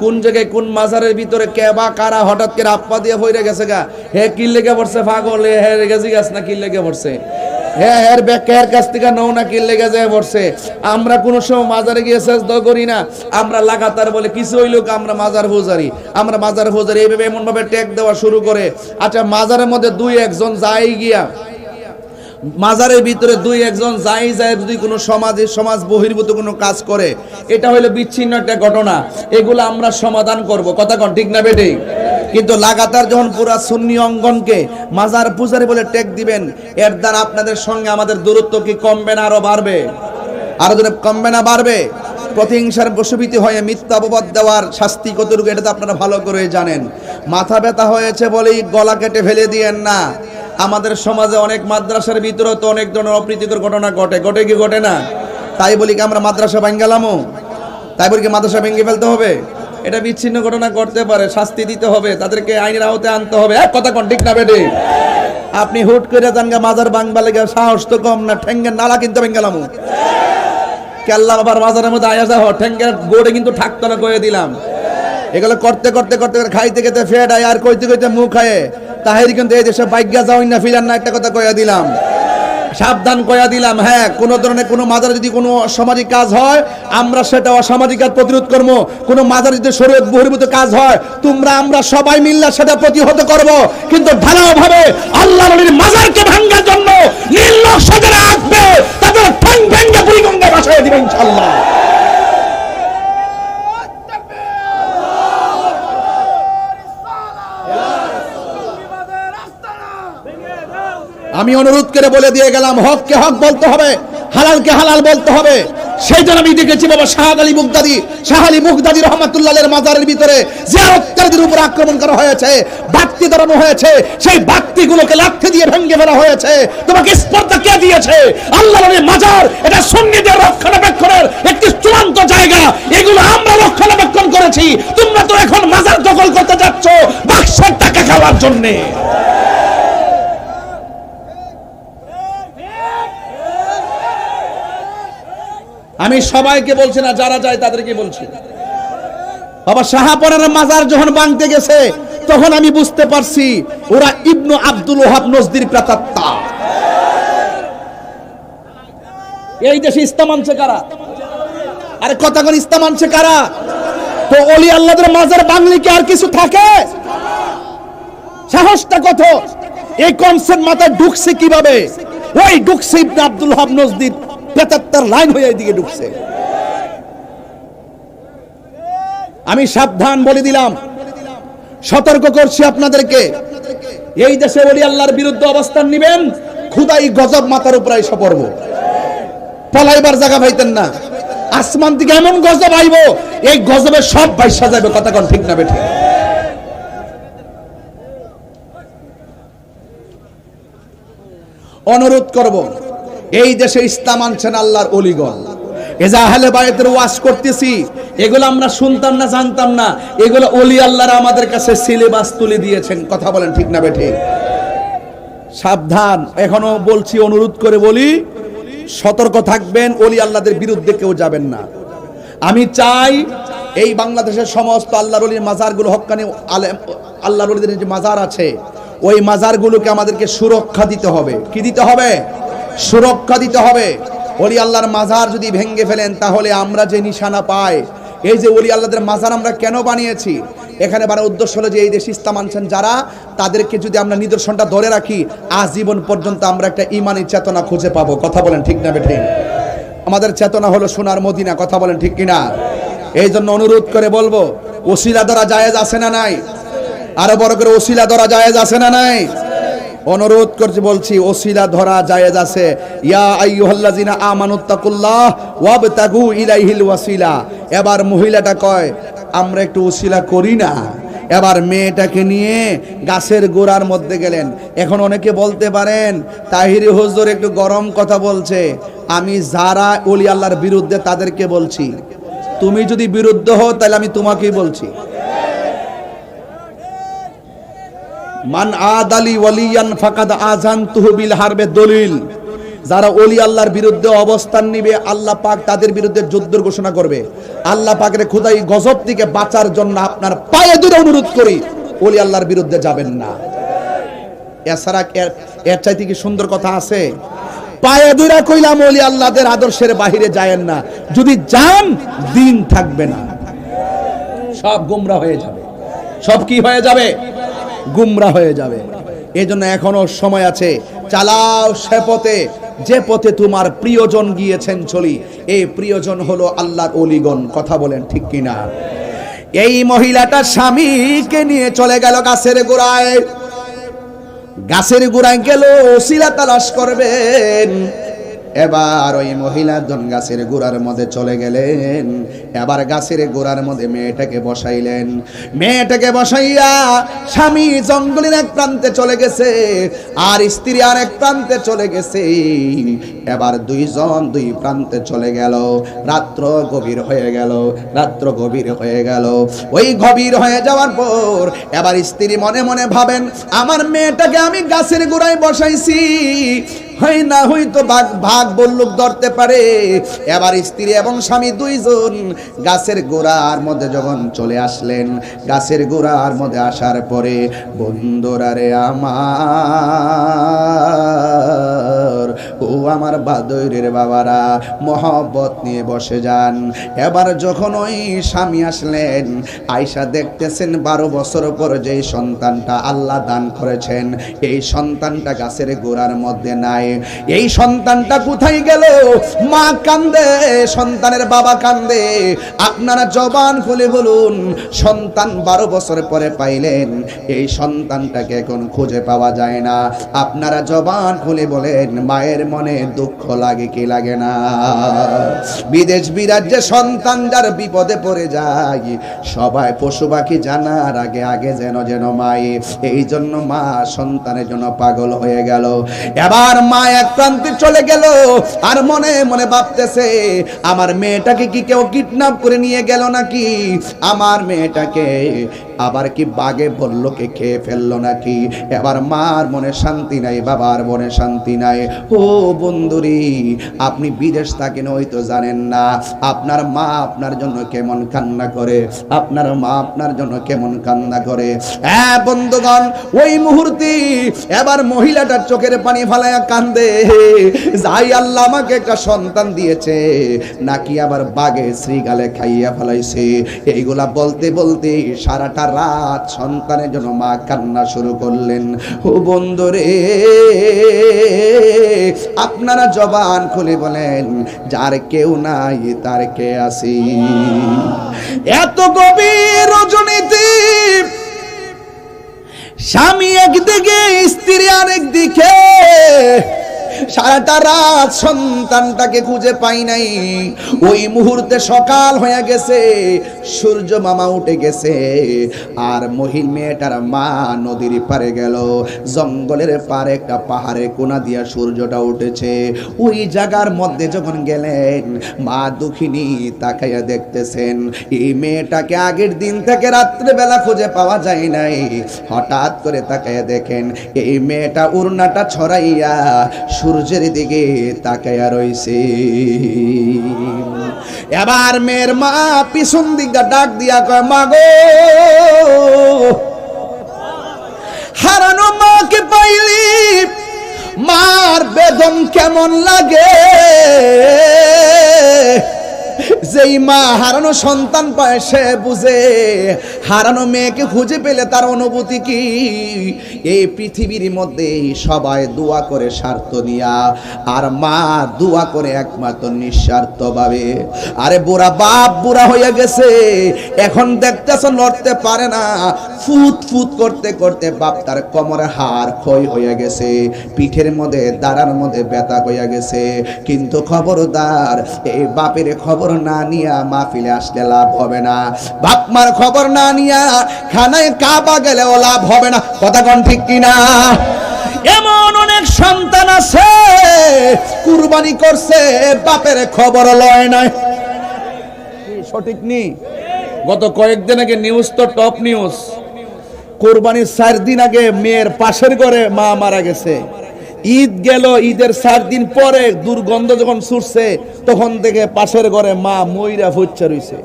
কোন জায়গায় কোন মাজারের ভিতরে কে বা কারা হঠাৎ করে আপ্পা দিয়ে হইরে গেছে গা, হে কি লেগে পড়ছে পাগল, হে গেছি গাছ না কি লেগে পড়ছে, হ্যাঁ এর ব্যাখ্যার কাছ থেকে নও না কি লেগে যায় পড়ছে। আমরা কোনো সময় মাজারে গিয়ে সেজদা করি না। আমরা লাগাতার বলে কিছু হইলো আমরা মাজার পূজারি, আমরা মাজার পূজারি, এইভাবে এমন ভাবে ট্যাগ দেওয়া শুরু করে। আচ্ছা মাজারের মধ্যে 2-1 যাই গিয়া, মাজারের ভিতরে 2-1 যাই যায় যদি কোনো সমাজ বহির্ভূত কোনো কাজ করে, এটা হলো বিচ্ছিন্ন একটা ঘটনা। এগুলো আমরা সমাধান করব। কথা কোন ঠিক না বেটে? কিন্তু লাগাতার যখন পুরা সুন্নি অঙ্গনকে মাজার পূজারি বলে ট্যাগ দিবেন, এর দ্বারা আপনাদের সঙ্গে আমাদের দূরত্ব কি কমবে না আরো বাড়বে? আরো কমবে না বাড়বে? প্রতিহিংসার বশবর্তী হয়ে মিথ্যা অপবাদ দেওয়ার শাস্তি কতটুকু এটা তো আপনারা ভালো করে জানেন। মাথা ব্যথা হয়েছে বলেই গলা কেটে ফেলে দিয়েন না। আমাদের সমাজে অনেক মাদ্রাসার ভিতরে তো অনেক ধরনের অপ্রীতিকর ঘটনা ঘটে, ঘটে কি ঘটে না? তাই বলি কি আমরা মাদ্রাসা ভাঙ্গালামো? তাই বলি কি মাদ্রাসা ভেঙে ফেলতে হবে? এটা বিচ্ছিন্ন ঘটনা করতে পারে, শাস্তি দিতে হবে, তাদেরকে আইনের আওতায় আনতে হবে। এক কথা কোন ঠিক না বেটে? আপনি হুট করে জানগা মাজার ভাঙবা লেগে সাহস তো কম না, ঠেঙ্গের নালা কিন্তু ভেঙ্গালামো। কেল্লা আবার মাজারের মধ্যে আয়া যাও, ঠেঙ্গের গোড়ে কিন্তু থাকতো না, কয়ে দিলাম। এগুলো করতে করতে করতে খাইতে খেতে ফেট আয়, আর কইতে কইতে মুখ খায় তাহের কিন্তু এই দেশে বাইজ্ঞা যাও না, ফিরান না, একটা কথা কয়া দিলাম, সাবধান কয়া দিলাম। হ্যাঁ, কোন ধরনের কোনো মাজারে যদি কোনো অসামাজিক কাজ হয়, আমরা সেটা অসামাজিক কাজ প্রতিরোধ করবো। কোনো মাজারে যদি শরীয়ত বহির্ভূত কাজ হয়, তোমরা আমরা সবাই মিললে সেটা প্রতিহত করব। কিন্তু ঢালাও ভাবে আল্লাহর ওলির মাজারকে ভাঙার জন্য নির্লজ্জ যারা আসবে, তাদের ঠ্যাং ভেঙে বুড়িগঙ্গায় ভাসায় দিবেন ইনশাআল্লাহ। আমি অনুরোধ করে বলে দিয়ে গেলাম, হককে হক বলতে হবে, হালালকে হালাল বলতে হবে। সেই জন্য আমি দেখেছি বাবা শাহ আলী মুগদাদি রহমাতুল্লাহের মাজারের ভিতরে জিয়ারতকারীদের উপর আক্রমণ করা হয়েছে, বাতি ধরানো হয়েছে, সেই বাতিগুলোকে লাঠি দিয়ে ভেঙে ফেলা হয়েছে। তোমাকে স্পর্ধা কে দিয়েছে? আল্লাহর মাজার, এটা সুন্নিদের রক্ষণাবেক্ষণের একটি চূড়ান্ত জায়গা, এগুলো আমরা রক্ষণাবেক্ষণ করেছি। তোমরা তো এখন মাজার দখল করতে যাচ্ছ বাক্সের টাকা খাওয়ার জন্য। আমি সবাইকে বলছি না, যারা যায় তাদেরকে বলছি। বাবা শাহপরার মাজার যখন ভাঙতে গেছে, তখন আমি বুঝতে পারছি ওরা ইবনু আব্দুল ওহাব নজদির প্রেতাত্মা। এই দেশে ইসলাম আনছে কারা? আরে কথা কোন ইসলাম আনছে কারা? তো ওলি আল্লাহদের মাজার ভাঙলে কি আর কিছু থাকে? সাহসটা কত? এই কনসেপ্ট মাথায় ঢুকছে কিভাবে? ওই ঢুকছে ইবনু আব্দুল ওহাব নজদির প্রেতাত্মার লাইন হয়ে এদিকে ঢুকছে। আমি সাবধান বলে দিলাম, সতর্ক করছি আপনাদেরকে, এই দেশে ওলি আল্লাহর বিরুদ্ধে অবস্থান নেবেন, খুদাই গজব মাথার উপর এসে পড়ব। পলাইবার জায়গা পাইতেন না, আসমান থেকে এমন গজব আইব, এই গজবে সব বাইসা যাবে। কথা কোন ঠিক না বেঠিক? অনুরোধ করব, এই দেশে ইসলাম আনছেন আল্লাহর ওলিগণ। এজা আহলে বায়তের ওয়াজ করতেছি, এগুলো আমরা শুনতাম না, জানতাম না, এগুলো ওলি আল্লাহরা আমাদের কাছে সিলেবাস তুলে দিয়েছেন। কথা বলেন ঠিক না বেঠিক? সাবধান, এখনো বলছি, অনুরোধ করে বলি, সতর্ক থাকবেন, ওলি আল্লাহদের বিরুদ্ধে কেউ যাবেন না। আমি চাই এই বাংলাদেশের সমস্ত আল্লাহর ওলির মাজারগুলো, হক্কানি আল্লাহর ওলিদের যে মাজার আছে, ওই মাজারগুলোকে আমাদেরকে সুরক্ষা দিতে হবে। কি দিতে হবে? সুরক্ষা দিতে হবে। ওলি আল্লাহর মাজার যদি ভেঙে ফেলেন, তাহলে আমরা যে নিশানা পাই, এই যে ওলি আল্লাহদের মাজার আমরা কেন বানিয়েছি, এখানে বানার উদ্দেশ্য হলো যে এই দেশে ইসলাম আনছেন যারা, তাদেরকে যদি আমরা নিদর্শনটা ধরে রাখি, আজীবন পর্যন্ত আমরা একটা ঈমানি চেতনা খুঁজে পাবো। কথা বলেন ঠিক না বেঠিক? আমাদের চেতনা হলো সোনার মদিনা। কথা বলেন ঠিক কিনা? এই জন্য অনুরোধ করে বলবো, ওসিলা ধরা জায়েজ আছে না নাই? আরো বড় করে, ওসিলা ধরা জায়েজ আছে না নাই? অনুরোধ করছি, বলছি, ওসিলা ধরা জায়েজ আছে। ইয়া আইয়ুহাল্লাযিনা আমানুত্তাকুল্লাহ ওয়াবতাগু ইলাইহিল ওয়াসিলা। এবার মহিলাটা কয়, আমরা একটু ওসিলা করি না। এবার মেয়েটাকে নিয়ে গাছের গোড়ার মধ্যে গেলেন। এখন অনেকে বলতে পারেন, তাহিরি হুজুর একটু গরম কথা বলছে। আমি যারা ওলি আল্লাহর বিরুদ্ধে তাদেরকে বলছি, তুমি যদি বিরুদ্ধ হও তাহলে আমি তোমাকেই বলছি। মান আদালি ওয়ালিয়ান ফাকাদ আযানতুহু বিল হারবে দলিল। যারা ওলি আল্লাহর বিরুদ্ধে অবস্থান নিবে, আল্লাহ পাক তাদের বিরুদ্ধে যুদ্ধের ঘোষণা করবে। আল্লাহ পাকের খোদাই গজব থেকে বাঁচার জন্য আপনার পায়ে ধরে অনুরোধ করি, ওলি আল্লাহর বিরুদ্ধে যাবেন না। এছাড়া এর চাইতে কি সুন্দর কথা আছে? পায়ে ধরে কইলাম, ওলি আল্লাহদের আদর্শের বাহিরে যায়েন না। যদি যান, দিন থাকবে না, সব গুমরা হয়ে যাবে। সব কি হয়ে যাবে? গুমরা হয়ে যাবে। এই জন্য এখনো সময় আছে, চালাও সে পথে যে পথে তোমার প্রিয়জন গিয়েছেন চলি। এই প্রিয়জন হলো আল্লাহর ওলিগণ। কথা বলেন ঠিক কিনা? এই মহিলাটা স্বামীকে নিয়ে চলে গেল গাছের গোড়ায়। গাছের গোড়ায় গেল ওসিলা তালাশ করবেন। এবার ওই মহিলা জন গাছের গোড়ার মধ্যে চলে গেলেন। এবার গাছের গোড়ার মধ্যে মেয়েটাকে বসাইলেন। মেয়েটাকে বসাইয়া স্বামী জঙ্গলের এক প্রান্তে চলে গেছে, আর স্ত্রী আর এক প্রান্তে চলে গেছে। এবার দুইজন দুই প্রান্তে চলে গেল। রাত্র গভীর হয়ে গেল, রাত্র গভীর হয়ে গেল। ওই গভীর হয়ে যাওয়ার পর এবার স্ত্রী মনে মনে ভাবেন, আমার মেয়েটাকে আমি গাছের গোড়ায় বসাইছি, হয় না হয়তো ভাগ বল্লুক ধরতে পারে। এবার স্ত্রী এবং স্বামী দুইজন গাছের গোড়ার মধ্যে যখন চলে আসলেন, গাছের গোড়ার মধ্যে আসার পরে বন্ধুরা রে আমার, ও আমার বাদরের বাবারা, মহব্বত নিয়ে বসে যান। এবার যখন ওই স্বামী আসলেন, আয়সা দেখতেছেন 12 বছর পর যেই সন্তানটা আল্লাহ দান করেছেন, এই সন্তানটা গাছের গোড়ার মধ্যে নাই। এই সন্তানটা কোথায় গেল? মা কান্দে, সন্তানের বাবা কান্দে। আপনারা জবান খুলে বলুন, সন্তান 12 বছর পরে পাইলেন, এই সন্তানটাকে এখন খুঁজে পাওয়া যায় না। আপনারা জবান খুলে বলেন, মায়ের মনে দুঃখ লাগে কি লাগে না? বিদেশ বিরাজ্যে সন্তান যার বিপদে পড়ে যায়, সবাই পশু পাখি জানার আগে আগে যেন যেন মায়ে, এই জন্য মা সন্তানের জন্য পাগল হয়ে গেল। এবার মা এক প্রান্তে চলে গেল, আর মনে মনে ভাবতেছে, আমার মেয়েটাকে কি কেউ কিডন্যাপ করে নিয়ে গেল নাকি? আমার মেয়েটাকে আবার কি বাঘে বল্লকে খেয়ে ফেললো নাকি? এবার মার মনে শান্তি নাই, বাবার মনে শান্তি নাই। ও বন্ধুরি, আপনি বিদেশ থাকেন হয়তো জানেন না, আপনার মা আপনার জন্য কেমন কান্না করে, আপনার মা আপনার জন্য কেমন কান্না করে। হ্যাঁ বন্ধুগণ, ওই মুহূর্তে এবার মহিলাটার চোখের পানি ফালায়া কান্দে, যাই আল্লাহ আমাকে একটা সন্তান দিয়েছে, নাকি আবার বাঘে শ্রীগালে খাইয়া ফেলাইছে। এইগুলা বলতে বলতে সারাটা রাত সন্তানের জন্য মা কান্না শুরু করলেন। ও বন্ধুরে, আপনারা জবান খুলে বলেন, যার কেউ নাই তার কে আছি? এত গভীর রজনীতে স্বামী একদিকে, স্ত্রী আরেক দিকে, সারাটা রাত সন্তানটাকে খুঁজে পাই নাই। ওই মুহূর্তে সকাল হয়ে গেছে, সূর্য মামা উঠে গেছে, আর মহিলা মেয়েটার মা নদীর পারে গেল। জঙ্গলের পারে একটা পাহাড়ের কোনা দিয়া সূর্যটা উঠেছে। ওই জায়গার মধ্যে যখন গেলেন, মা দুঃখিনী তাকাইয়া দেখতেছেন, এই মেয়েটাকে আগের দিন থেকে রাত্রেবেলা খুঁজে পাওয়া যায় নাই। হঠাৎ করে তাকাইয়া দেখেন, এই মেয়েটা উড়নাটা ছড়াইয়া সূর্যের দিকে তাকাইয়া রইছে। এবার মেয়ের মা পিছন দিকটা ডাক দিয়া কয়, মা গো, হারানো মাকে পাইলি মার বেদন কেমন লাগে? যেই মা হারানো সন্তান পায় সে বুঝে হারানো মেয়েকে খুঁজে পেলে তার অনুভূতি কি। এই পৃথিবীর মধ্যে সবাই দোয়া করে স্বার্থ নিয়া, আর মা দোয়া করে একমাত্র নিঃস্বার্থ ভাবে। আরে বুড়া বাপ বুড়া হয়ে গেছে, এখন দেখতেছ লড়তে পারে না, ফুট ফুট করতে করতে বাপ তার কোমরের হাড় ক্ষয় হয়ে গেছে, পিঠের মধ্যে দাঁড়ার মধ্যে ব্যথা হয়ে গেছে। কিন্তু খবরদার, এই বাপের খবর না নিয়া মাহফিলে আসলে লাভ হবে না, বাপ মার খবর না নিয়া খানায় কাবা গেলেও লাভ হবে না। কথা কোন ঠিক কিনা? এমন অনেক সন্তান আছে কুরবানি করছে, বাপের খবর লয় নাই। সঠিক নি? গত কয়েকদিন আগে নিউজ তো টপ নিউজ, কোরবানির 4 দিন আগে মেয়ের পাশের ঘরে মা মারা গেছে। ঈদ গেল, ঈদের 4 দিন পরে দুর্গন্ধ যখন ছুটছে, তখন থেকে পাশের ঘরে মা মইরা ফুচ্চা রইছে।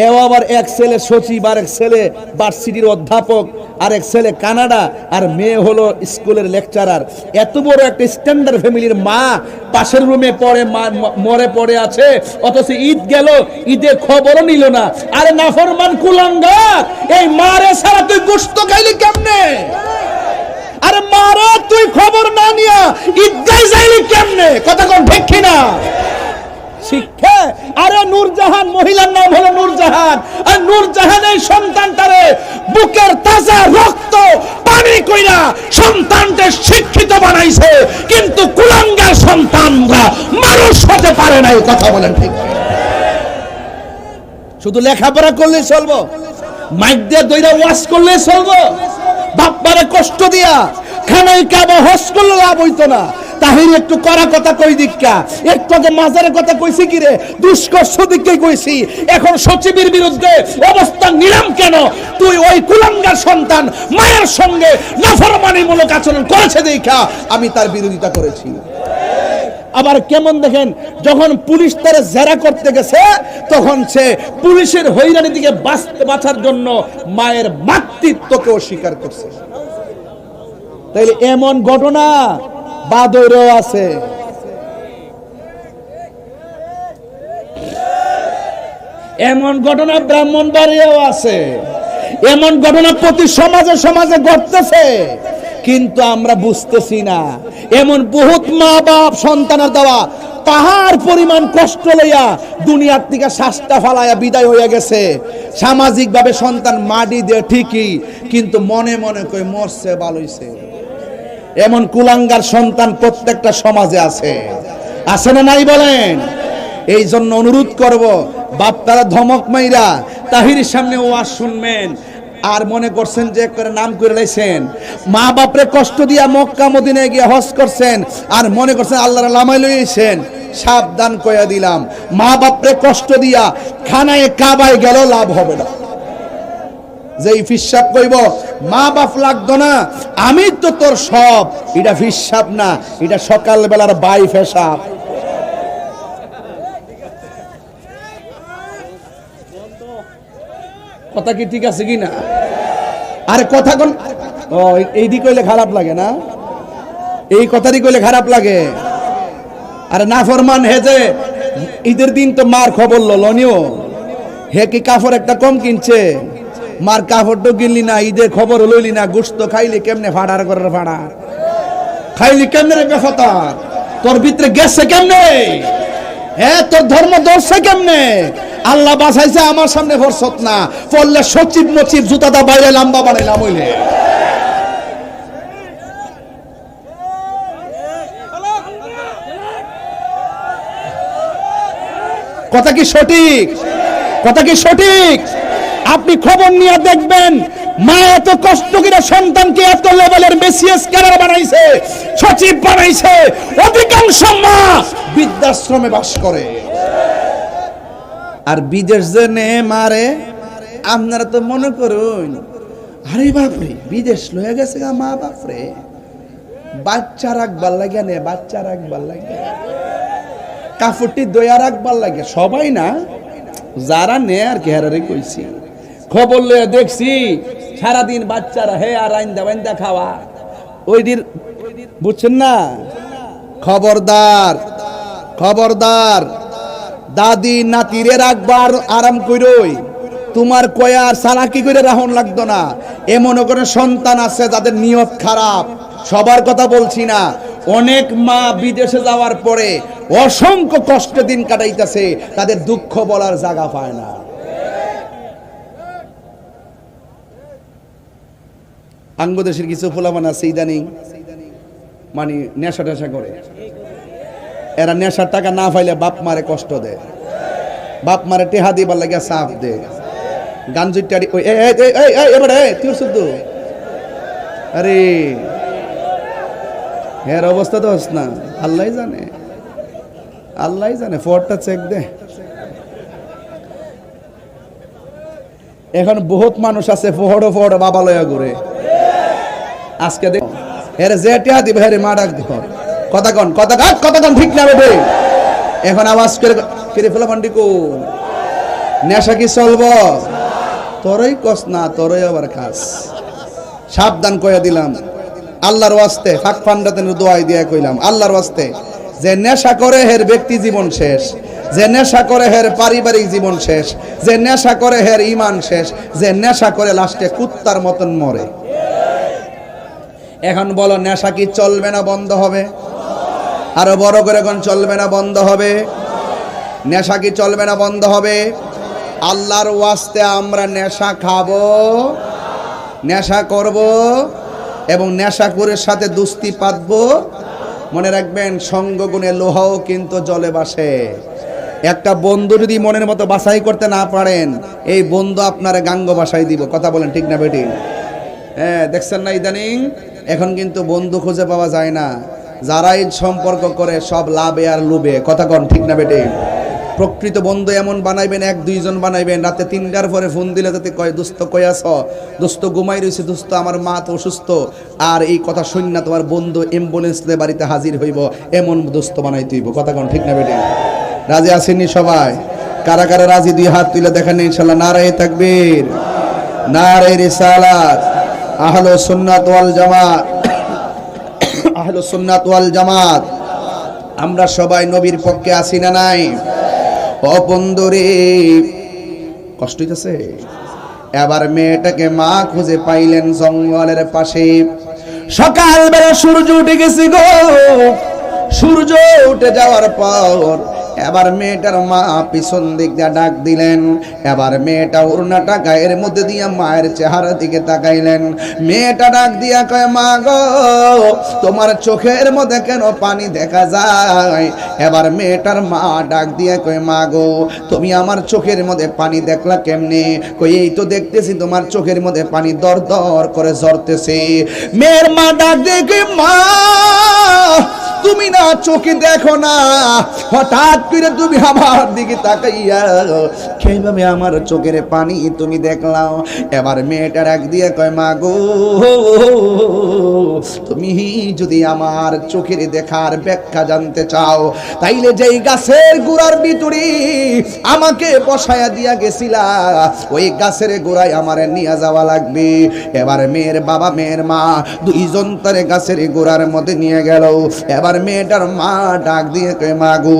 এও আবার এক ছেলে সচিব, আর এক ছেলে ভার্সিটির অধ্যাপক, আর এক ছেলে কানাডা, আর মেয়ে হলো স্কুলের লেকচারার। এত বড় একটা স্ট্যান্ডার্ড ফ্যামিলির মা পাশের রুমে পড়ে মরে পড়ে আছে, অথচ ঈদ গেল, ঈদের খবরও নিল না। আরে নাফরমান কুলাঙ্গার, এই মারে ছাড়া তুই গোশত খাইলি কেমনে? আরে মারে তুই খবর না নিয়া ঈদগায় যাইলি কেমনে? কথা কোন ঠিক কিনা? শিক্ষা। আরে নূরজাহান, মহিলার নাম হলো নূরজাহান, আর নূরজাহান এই সন্তানটারে বুকের তাজা রক্ত পানি কইরা সন্তানকে শিক্ষিত বানাইছে, কিন্তু কুলাঙ্গার সন্তানরা মানুষ হতে পারে না। এই কথা বলেন ঠিক? শুধু লেখাপড়া করলে চলবো, মাইক দিয়ে দইরা ওয়াজ করলে চলবো, বাপ্পারে কষ্ট দিয়া খানায় কাবা হজ করলে লাভ হইতো না। তাহির একটু করা কথা কই দিক্কা, একটু আগে মাজারের কথা কইছি কি রে, দুষ্কর্ষ দিককে কইছি, এখন সচিবের বিরুদ্ধে অবস্থান নিলাম কেন? তুই ওই কুলাঙ্গার সন্তান মায়ের সঙ্গে নাফরমানিমূলক আচরণ করেছে দেখা আমি তার বিরোধিতা করেছি। আবার কেমন দেখেন, যখন পুলিশ তার জেরা করতে গেছে তখন সে পুলিশের হয়রানি দিকে বাঁচার জন্য মায়ের মাতৃত্বকে অস্বীকার করছে। তাইলে এমন ঘটনা বাদরও আছে। এমন ঘটনা ব্রাহ্মণবাড়িয়াও আছে। এমন ঘটনা প্রতি সমাজে সমাজে ঘটতেছে, কিন্তু আমরা বুঝতেছি না। এমন বহুত মা বাপ সন্তানের দেওয়া পাহাড় পরিমাণ কষ্ট লইয়া দুনিয়ার থেকে শ্বাসটা ফালাইয়া বিদায় হয়ে গেছে। সামাজিক ভাবে সন্তান মাটি দিয়ে ঠিকই, কিন্তু মনে মনে কই মরছে ভালোইছে। এমন কুলাঙ্গার সন্তান প্রত্যেকটা সমাজে আছে, আছে না নাই বলেন? এই জন্য অনুরোধ করব, বাপ তারা ধমক মাইরা তাহিরের সামনে ওয়াজ শুনবেন আর মনে করছেন যে করে নাম করে লাইছেন, মা বাপরে কষ্ট দিয়া মক্কা মদিনায় গিয়ে হজ করছেন আর মনে করছেন আল্লাহর লামাই লইছেন। সাবধান কইয়া দিলাম, মা বাপরে কষ্ট দিয়া খানায় কাবায় গেল লাভ হবে না। যেই ফিসাব কইব মা বাপ লাগতো না, আমি তো তোর সব, এটা ফিসাব না, এটা সকাল বেলার বাই ফেসাব। কথা কি ঠিক আছে কি না? আরে কথা কোন এই দিক কইলে খারাপ লাগে না, এই কথারই কইলে খারাপ লাগে। আরে না ফরমান হে যে ঈদের দিন তো মার খবর লনিও, হে কি কাপড় একটা কম কিনছে, মার কাপড় কিনলি না, ঈদের খবর লইলি না, গোস্ত খাইলি কেমনে ফাড়ার করে ফাড়া খাইলি কেমনে রে বেফতার, তোর ভিতরে গেছে কেমনে, হ্যাঁ তোর ধর্ম ধরছে কেমনে? আল্লাহ বাঁচাইছে, আমার সামনে ফরসত না পড়লে সচিব মচিব জুতাটা বাইরে লম্বা বানাইলাম হইলে। কথা কি সঠিক? কথা কি সঠিক? আপনি খবর নিয়ে দেখবেন, মা এত কষ্ট করে সন্তানকে এত লেভেলের বিসিএস ক্যাডার বানাইছে, সচিব বানাইছে। অধিকাংশ মা বৃদ্ধাশ্রমে বাস করে। আর বিদেশ যে নে মারে, আপনারা তো মনে করুন আরে বাপরে বিদেশ লয়ে গেছে গা মা বাপরে, বাচ্চা রাখবার লাগে নে, বাচ্চা রাখবার লাগে, কাপড়টি দয়া রাখবার লাগে। সবাই না, যারা নে আর ঘেরারে কইছি, খবর লয়ে দেখছি সারাদিন বাচ্চারা হে আর আইন্দা বাইন্দা খাওয়া। ওই দিন বুঝছেন না? খবরদার খবরদার, দাদি নাতিরে রাখবার আরাম কইরই, তোমার কয়ার সালাকি করে রাহন লাগতো না। এমন করে সন্তান আছে যাদের নিয়ত খারাপ, সবার কথা বলছি না। অনেক মা বিদেশে যাওয়ার পরে অসংখ্য কষ্ট দিন কাটাইতেছে, তাদের দুঃখ বলার জায়গা পায় না। আঙ্গদেশের কিছু ফুলামান আছে ইদানিং মানে নেশা টেশা করে, এরা নেশার টাকা না পাইলে বাপ মারে কষ্ট দেয়, বাপ মারে টেহা দিবার লাগে সাফ দে গাঞ্জুটারি। এবারে তুই শুদ্ধ, আরে এর অবস্থা তো হস না, আল্লাহ জানে, আল্লাহ জানে। ফোরটা চেক দে। এখন বহুত মানুষ আছে ফোহড়ো ফোহড়ো বাবা লয়া ঘুরে। আজকে দেখ এর যে টেহা দিবে হেরে মা ডাক ধর, কথা কন কথা কাট কথা কন, ঠিক না বে? এখন আওয়াজ করে ফিরে ফেলা পান্ডি কো নেশা কি চলবো? তোরই কস না, তোরই আবার খাস। সাবধান কইয়া দিলাম আল্লাহর ওয়াস্তে, ফাঁক ফান্ডাতে দোয়াই দিয়া কইলাম আল্লাহর ওয়াস্তে, যে নেশা করে হের ব্যক্তি জীবন শেষ, যে নেশা করে হের পারিবারিক জীবন শেষ, যে নেশা করে হের ঈমান শেষ, যে নেশা করে লাস্টে কুত্তার মতন মরে। এখন বলো নেশা কি চলবে না বন্ধ হবে? আরো বড় করে কোন চলবে না বন্ধ হবে? নেশা কি চলবে না বন্ধ হবে? আল্লাহর ওয়াস্তে আমরা নেশা খাবো, নেশা করব এবং নেশাখোরের সাথে দুস্তি পাতবো। মনে রাখবেন, সঙ্গগুণে লোহাও কিন্তু জলে বাসে। একটা বন্ধু যদি মনের মতো বাছাই করতে না পারেন, এই বন্ধু আপনার গাঙ্গ বাসাই দিব। কথা বলেন ঠিক না বেটি? হ্যাঁ, দেখছেন না ইদানিং এখন কিন্তু বন্ধু খুঁজে পাওয়া যায় না। যারাই সম্পর্ক করে সব লাভে আর লোভে। কথা কন ঠিক না বেটি? প্রকৃত বন্ধু এমন বানাইবেন, 1-2 জন বানাইবেন। রাতে 3টার পরে ফোন দিলে যাতে কয়, দোস্ত কই আছো, দোস্ত ঘুমাই রয়েছে, দোস্ত আমার মা তো অসুস্থ, আর এই কথা শুন না তোমার বন্ধু অ্যাম্বুলেন্স দিয়ে বাড়িতে হাজির হইব, এমন দোস্ত বানাইতে হইব। কথা কন ঠিক না বেটি? রাজি আসেননি সবাই? কারা কারা রাজি? 2 হাত তুলে দেখেন ইনশাআল্লাহ। নারায়ে তাকবীর, নারায়ে রিসালাত। আহলুস সুন্নাত ওয়াল জামাত, আহলুস সুন্নাত ওয়াল জামাত। আমরা সবাই নবীর পক্ষে আছি না নাই? ও বন্ধুরে, কষ্ট হইতেছে? এবার মেয়েটাকে মা খুঁজে পাইলেন জঙ্গলের পাশে। সকালবেলা সূর্য উঠে গেছে গো। সূর্য উঠে যাওয়ার পর এবার মেয়েটার মা পিছন দিক দিয়ে ডাক দিলেন। এবার মেয়েটা ওড়নাটা গায়ের মধ্যে দিয়ে মায়ের চেহারা দিকে তাকাইলেন। মেয়েটা ডাক দিয়া কয়, মা গো, তোমার চোখের মধ্যে কেন পানি দেখা যায়? এবার মেয়েটার মা ডাক দিয়া কয়, মা গো, তুমি আমার চোখের মধ্যে পানি দেখলা কেমনে? কই, এই তো দেখতেছি তোমার চোখের মধ্যে পানি দর দর করে ঝরতেছে। মেয়ের মা ডাক দিয়ে কয়, মা, তুমি না চোখে দেখো না, হঠাৎ করে তুমি আমার দিকে তাকাইয়া কিভাবে আমার চোখের পানি তুমি দেখলাও? এবার মেয়েটার এক দিয়ে কয়, মা গো, তুমি যদি আমার চোখের দেখার ব্যাখ্যা জানতে চাও, তাইলে যেই গাছের গোড়ার ভিতরে আমাকে বসায়া দিয়া গেছিলা, ওই গাছের গোড়ায় আমারে নিয়ে যাওয়া লাগবে। এবার মেয়ের বাবা মেয়ের মা 2জন তারে গাছের গোড়ার মধ্যে নিয়ে গেল। এবার মেয়েটার মা ডাক দিয়ে কয়, মা গো,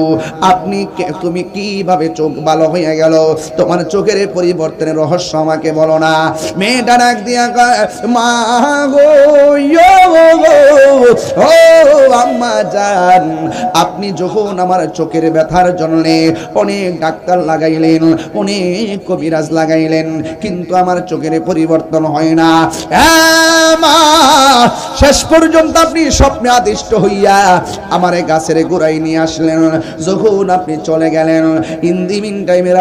তুমি কিভাবে চোখ ভালো হয়ে গেল? তোমার চোখের পরিবর্তনের রহস্য আমাকে বলো না। মেয়েটা ডাক দিয়ে কয়, মা গো, ও আম্মা জান, আপনি যখন আমার চোখের ব্যথার জন্য অনেক ডাক্তার লাগাইলেন, অনেক কবিরাজ লাগাইলেন, কিন্তু আমার চোখের পরিবর্তন হয় না। মা, শেষ পর্যন্ত আপনি স্বপ্নে আদিষ্ট হইয়া আমার গাছের গোড়ায় নিয়ে আসলেন। যখন আপনি চলে গেলেন, ইন দি মিন টাইমে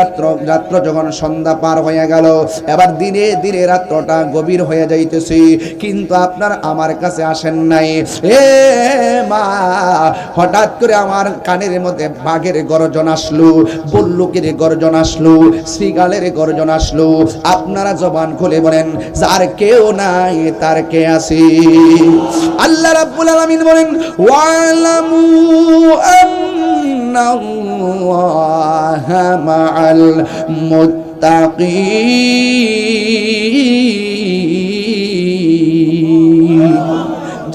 রাত্র যখন সন্ধ্যা পার হয়ে গেল, এবার ধীরে ধীরে রাত্রটা গভীর হয়ে যাইতেছে, কিন্তু আপনার আমার কাছে আসেন নাই। এ মা, হঠাৎ করে আমার কানের মধ্যে বাঘের গর্জন আসলো, বল্লুকের গর্জন আসলো, শ্রীগালের গর্জন আসলো। আপনারা জবান খুলে বলেন, যার কেউ নাই তার কে আছে? আল্লাহ রাব্বুল আলামিন বলেন, ওয়ালামু আন্নাল্লাহা মাআল মুত্তাকিন।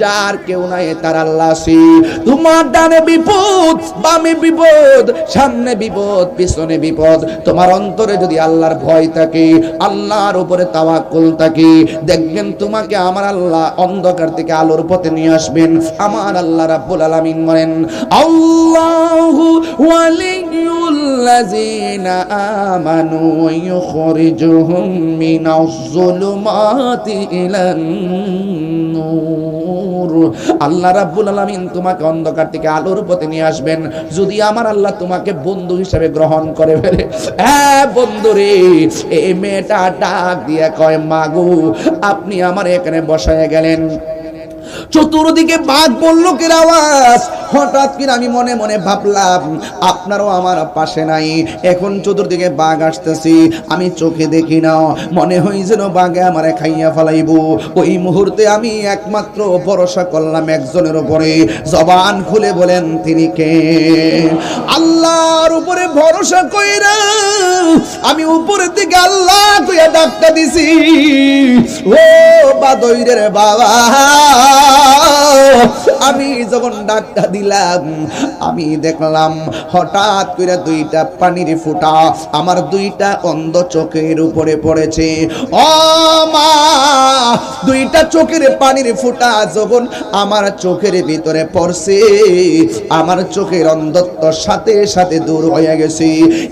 যার কেউ নাই তার আল্লাহ আছে। তোমার ডানে বিপদ, বামে বিপদ, সামনে বিপদ, পিছনে বিপদ, তোমার অন্তরে যদি আল্লাহর ভয় থাকে, আল্লাহর উপরে তাওয়াক্কুল থাকে, দেখবেন তোমাকে আমার আল্লাহ অন্ধকার থেকে আলোর পথে নিয়ে আসবেন। আমার আল্লাহ রাব্বুল আলামিন বলেন, আল্লাহু ওয়ালিয়ুল্লাযিনা আমানু ইউখরিজুহুম মিনাজ যুলুমাতি ইলান নূর। আল্লাহ রাব্বুল আলামিন তোমাকে অন্ধকার থেকে আলোর পথে নিয়ে আসবেন যদি আমার আল্লাহ তোমাকে বন্ধু হিসেবে গ্রহণ করে ফেলে। হ্যাঁ বন্ধুরে, এই মেয়েটা ডাক দিয়ে কয়, মাগো, আপনি আমার এখানে বসায় গেলেন, চতুর্দিকে বাঘ বল্লুকের আওয়াজ। হঠাৎ করে আমি মনে মনে ভাবলাম, আপনারও আমার পাশে নাই, এখন চতুর্দিকে বাঘ আসতেছি, আমি চোখে দেখি না, মনে হয় যেন বাঘে আমারে খাইয়া ফেলাইব। ওই মুহূর্তে আমি একমাত্র ভরসা করলাম একজনের উপরে। জবান খুলে বলেন, তিনি কে? আল্লাহর উপরে ভরসা কইরা আমি উপরের দিকে আল্লাহ কইয়া ডাকটা দিছি, ও বাদইরের বাবা, আমি যখন ডাকটা দিলাম আমি দেখলাম হঠাৎ করে দুইটা পানির ফোঁটা আমার দুইটা অন্ধ চোখের উপরে পড়েছে। ও মা, দুইটা চোখের পানির ফোঁটা যখন আমার চোখের ভিতরে পড়ছে আমার চোখের অন্ধত্ব সাথে সাথে দূর হয়ে গেছে।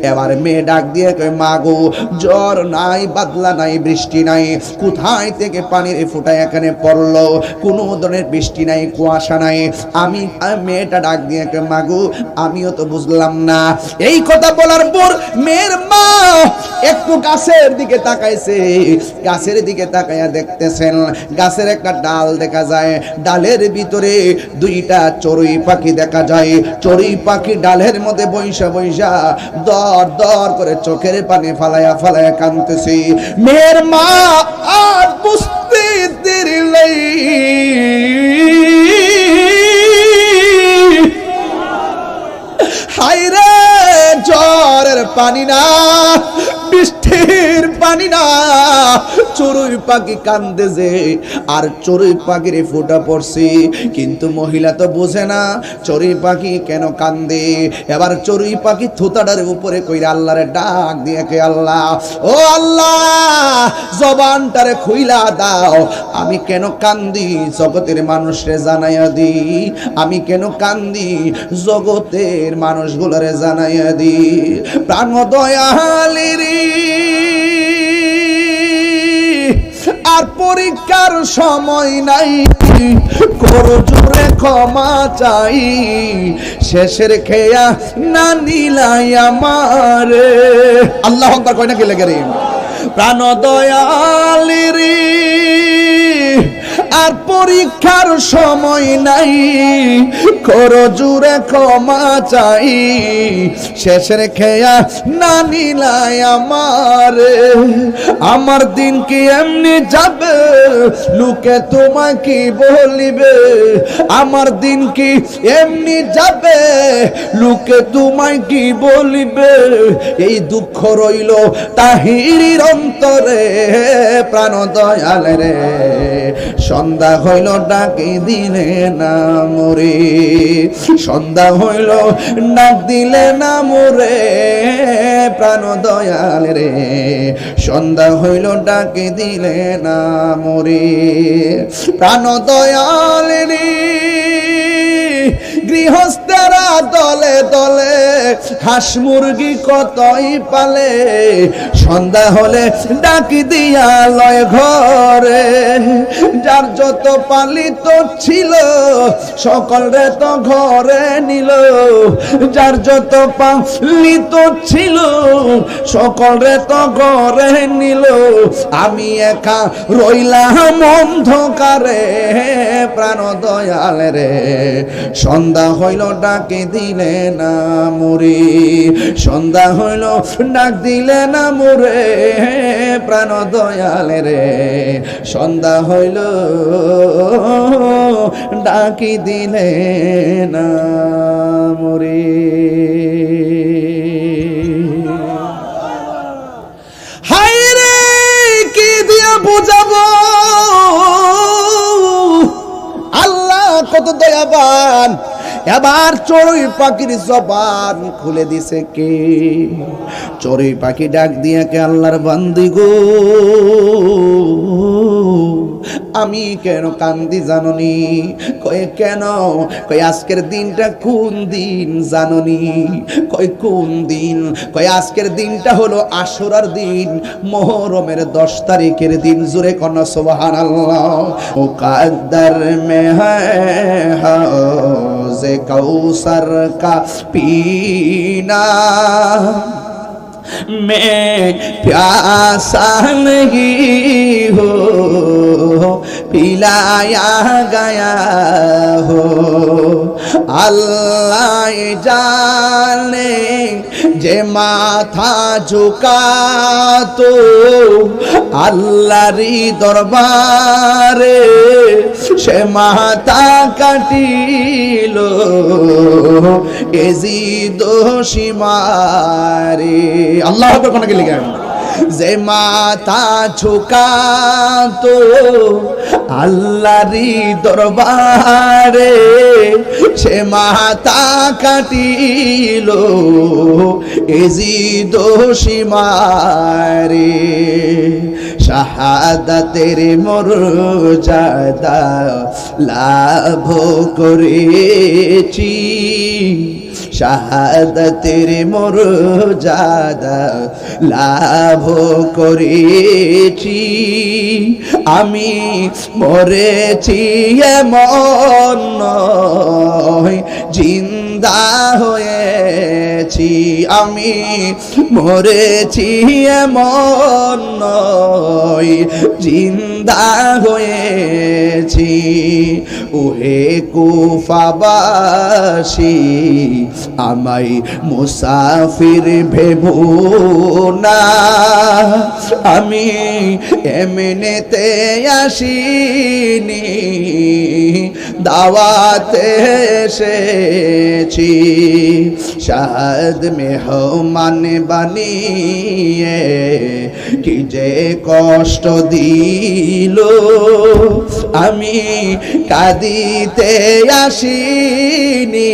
এবার মেয়ে ডাক দিয়ে কয়, মা গো, জ্বর নাই, বাদলা নাই, বৃষ্টি নাই, কোথায় থেকে পানির ফোঁটা এখানে পড়লো? কোনো ধরনের বৃষ্টি নাই, কুয়াশা নাই। আমি মেয়েটা ডাক দিয়ে কয়, মা গো, আমিও তো বুঝলাম না। এই কথা বলার পর মেয়ের মা একটু গাছের দিকে তাকাইছে। গাছের দিকে তাকাইয়া দেখতেছেন গাছের একটা ডাল দেখা যায়, ডালের ভিতরে দুইটা চড়ুই পাখি দেখা যায়। চড়ুই পাখি ডালের মধ্যে বৈশা বৈশা দর দর করে চোখের পানি ফালায়া ফালায়া কাঁদতেছে। মেয়ের মা আর বুঝতে দেরি নেই, হায়রে জ্বরের পানি না, বৃষ্টির পানি না, চড়ুই পাখি কান্দেছে আর চড়ুই পাখির ফোঁটা পড়ছে। কিন্তু মহিলা তো বোঝে না চড়ুই পাখি কেন কান্দে। এবার চড়ুই পাখি থুতাটার উপরে কইরা আল্লাহরে ডাক দিয়ে কে, আল্লাহ, ও আল্লাহ, জবানটারে খুইলা দাও, আমি কেন কান্দি জগতের মানুষরে জানাইয়া দি, আমি কেন কান্দি জগতের মানুষগুলোরে জানাইয়া দি। প্রাণ দয়ালেরি আর পরীক্ষার সময় নাই, করো জোরে ক্ষমা চাই, শেষের খেয়া না নিলাই আমারে। আল্লাহু আকবার কয় না কি লাগে রে? প্রাণ দয়ালেরি আর পরীক্ষার সময় নাই, করো জোরে ক্ষমা চাই, শেষের খেয়া না নিলাই আমারে। আমার দিন কি এমনি যাবে, লোকে তোমাকে বলিবে, আমার দিন কি এমনি যাবে, লোকে তোমায় কি বলিবে। এই দুঃখ রইল তাহিরির অন্তরে। প্রাণ দয়াল রে, সন্ধ্যা হইল ডাকি দিলে না মোরে, সন্ধ্যা হইল ডাক দিলে না মোরে। প্রাণ দয়াল রে, সন্ধ্যা হইল ডাকি দিলে না মোরে। প্রাণ দয়াল রে, গৃহস্থেরা দলে দলে হাঁস মুরগি কতই পালে, সন্ধ্যা হলে ডাকি দিয়া লয় ঘরে। যার যত পালিত ছিল সকলরে তো ঘরে নিল, যার যত পালিত ছিল সকলরে তো ঘরে নিল, আমি একা রইলাম অন্ধকারে। প্রাণ দয়াল রে, সন্ধ্যা হইল ডাকে দিলে না মোরে, সন্ধ্যা হইল ডাক দিলে না মোরে। প্রাণ দয়াল রে, সন্ধ্যা হইল ডাকি দিলে না মোরে। হায় রে, কি দিয়া বুঝাবো, আল্লাহ কত দয়াবান। এবার চড়ুই পাখির জবান খুলে দিছে কে? চড়ুই পাখি ডাক দিয়া কে, আল্লাহর বান্দি গো, আমি কেন কান্দি জাননি? কয়ে কেন? কয় আজকের দিনটা কোন দিন জাননি? কয় কোন দিন? কয় আজকের দিনটা হলো আশুরার দিন, মুহররমের 10 তারিখের দিন। জোরে কন্যা সুবহানাল্লাহ। মুকদ্দর মে হ্যায় হাউজে কাউসার কা পীনা, मैं प्यासा नहीं हो पिलाया गया हो। अल्लाह जाने जे माथा झुका तो আল্লাহরই দরবারে সে মাথা কাটিল এজি দোষী মারে। আল্লাহ আকবার কোন কে লিখেন? যে মাথা ঝুকাতো আল্লাহরি দরবারে সে মাথা কাটিল এজিদ সীমারে শাহাদাতের মর্যাদা লাভ করেছি শাহাদাতের মর্যাদা লাভ করেছি আমি মরেছি এমন নয় জিন্দা হয়েছি আমি মরেছি এমন নয় জিন্দা হয়েছি ওহে কুফাবাসী আমায় মুসাফির ভেবো না আমি এমনিতে আসিনি দাওয়াতে এসেছি শাহাদ মেহমান বানিয়ে কি যে কষ্ট দিল আমি কাঁদিতে আসিনি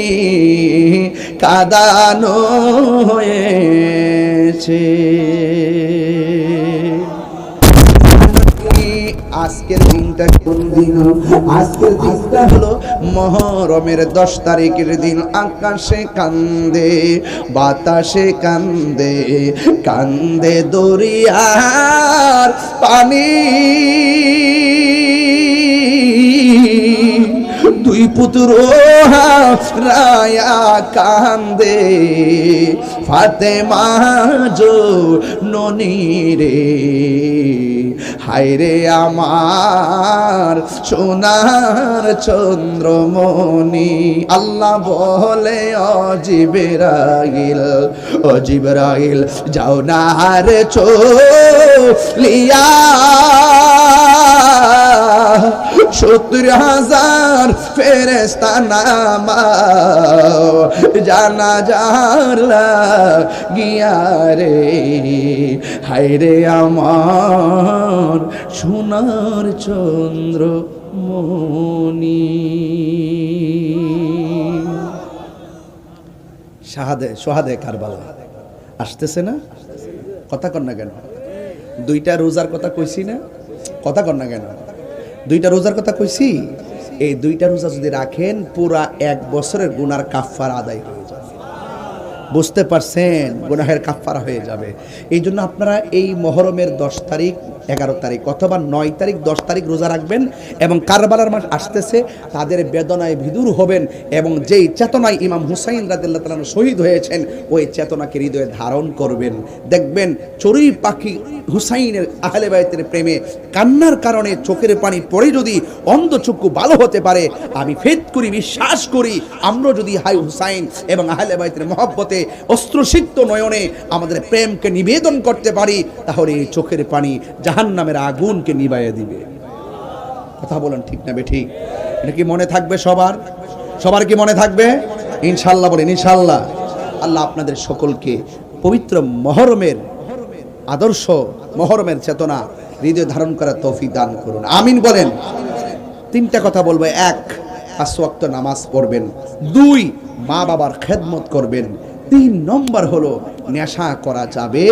কাঁদানো হয়েছে আজকের দিনটা কোন দিন আজকের দিনটা হলো মুহররমের 10 তারিখের দিন আকাশে কান্দে বাতাসে কান্দে কান্দে দরিয়ার পানি দুই পুত্র রায়া কান্দে ফাতেমা জো ননি রে হায়রে আমার সোনার চন্দ্রমণি আল্লাহ বলে ও জিবরাইল যাও না রে চলিয়া 70,000 ফেরেশতা নামাও জানাজার লাগিয়া রে হায়রে আমার সোনার চন্দ্রমণি সোহাদে কারবালা আসতেছে না কথা কর না কেন দুইটা রোজার কথা কইছি না কথা কর না কেন দুইটা রোজার কথা কইছি এই দুইটা রোজা যদি রাখেন পুরা 1 বছরের গুনার কাফারা আদায় হয়ে যাবে বুঝতে পারছেন গুনাহের কাফারা হয়ে যাবে এই জন্য আপনারা এই মুহররমের 10 তারিখ 11 তারিখ অথবা 9 তারিখ 10 তারিখ রোজা রাখবেন এবং কারবালার মাস আসতেছে তাদের বেদনায় ভিদুর হবেন এবং যেই চেতনায় ইমাম হুসাইন রাদিয়াল্লাহু তাআলা শহীদ হয়েছেন ওই চেতনাকে হৃদয়ে ধারণ করবেন দেখবেন চড়ুই পাখি হুসাইনের আহলে বাইতের প্রেমে কান্নার কারণে চোখের পানি পড়ে যদি অন্ধচক্ষু ভালো হতে পারে আমি ফেদ করি বিশ্বাস করি আমরা যদি হাই হুসাইন এবং আহলে বাইতের মহব্বতে অশ্রুসিক্ত নয়নে আমাদের প্রেমকে নিবেদন করতে পারি তাহলে এই চোখের পানি জাহান্নামের আগুনকে নিভাইয়া দিবে কথা বলেন ঠিক না বেঠিক এটা কি মনে থাকবে সবার কি মনে থাকবে ইনশাআল্লাহ বলেন ইনশাআল্লাহ আল্লাহ আপনাদের সকলকে পবিত্র মুহররমের আদর্শ মুহররমের চেতনা হৃদয়ে ধারণ করার তৌফিক দান করুন আমিন বলেন 3টা কথা বলবো 1 5 ওয়াক্ত নামাজ পড়বেন 2 মা বাবার খেদমত করবেন 3 নম্বর হলো নেশা করা যাবে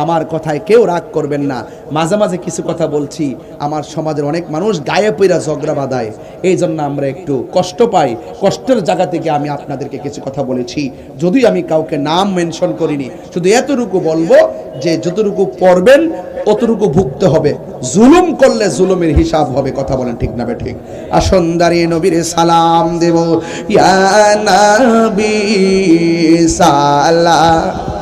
আমার কথায় কেউ রাগ করবেন না মাঝে মাঝে কিছু কথা বলছি আমার সমাজের অনেক মানুষ গায়ে পইরা ঝগড়া বাঁধায় এই জন্য আমরা একটু কষ্ট পাই কষ্টের জায়গা থেকে আমি আপনাদেরকে কিছু কথা বলেছি যদি আমি কাউকে নাম মেনশন করিনি শুধু এতটুকু বলবো যে যতটুকু পড়বেন অতটুকু ভুগতে হবে জুলুম করলে জুলুমের হিসাব হবে কথা বলেন ঠিক না ঠিক আসুন দাঁড়িয়ে নবীর সালাম দেব ইয়া নবী সালাম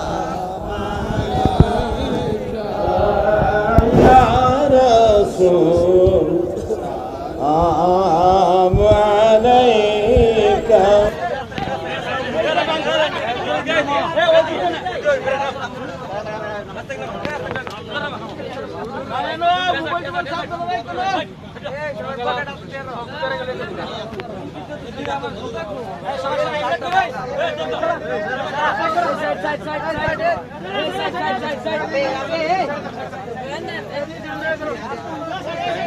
Side.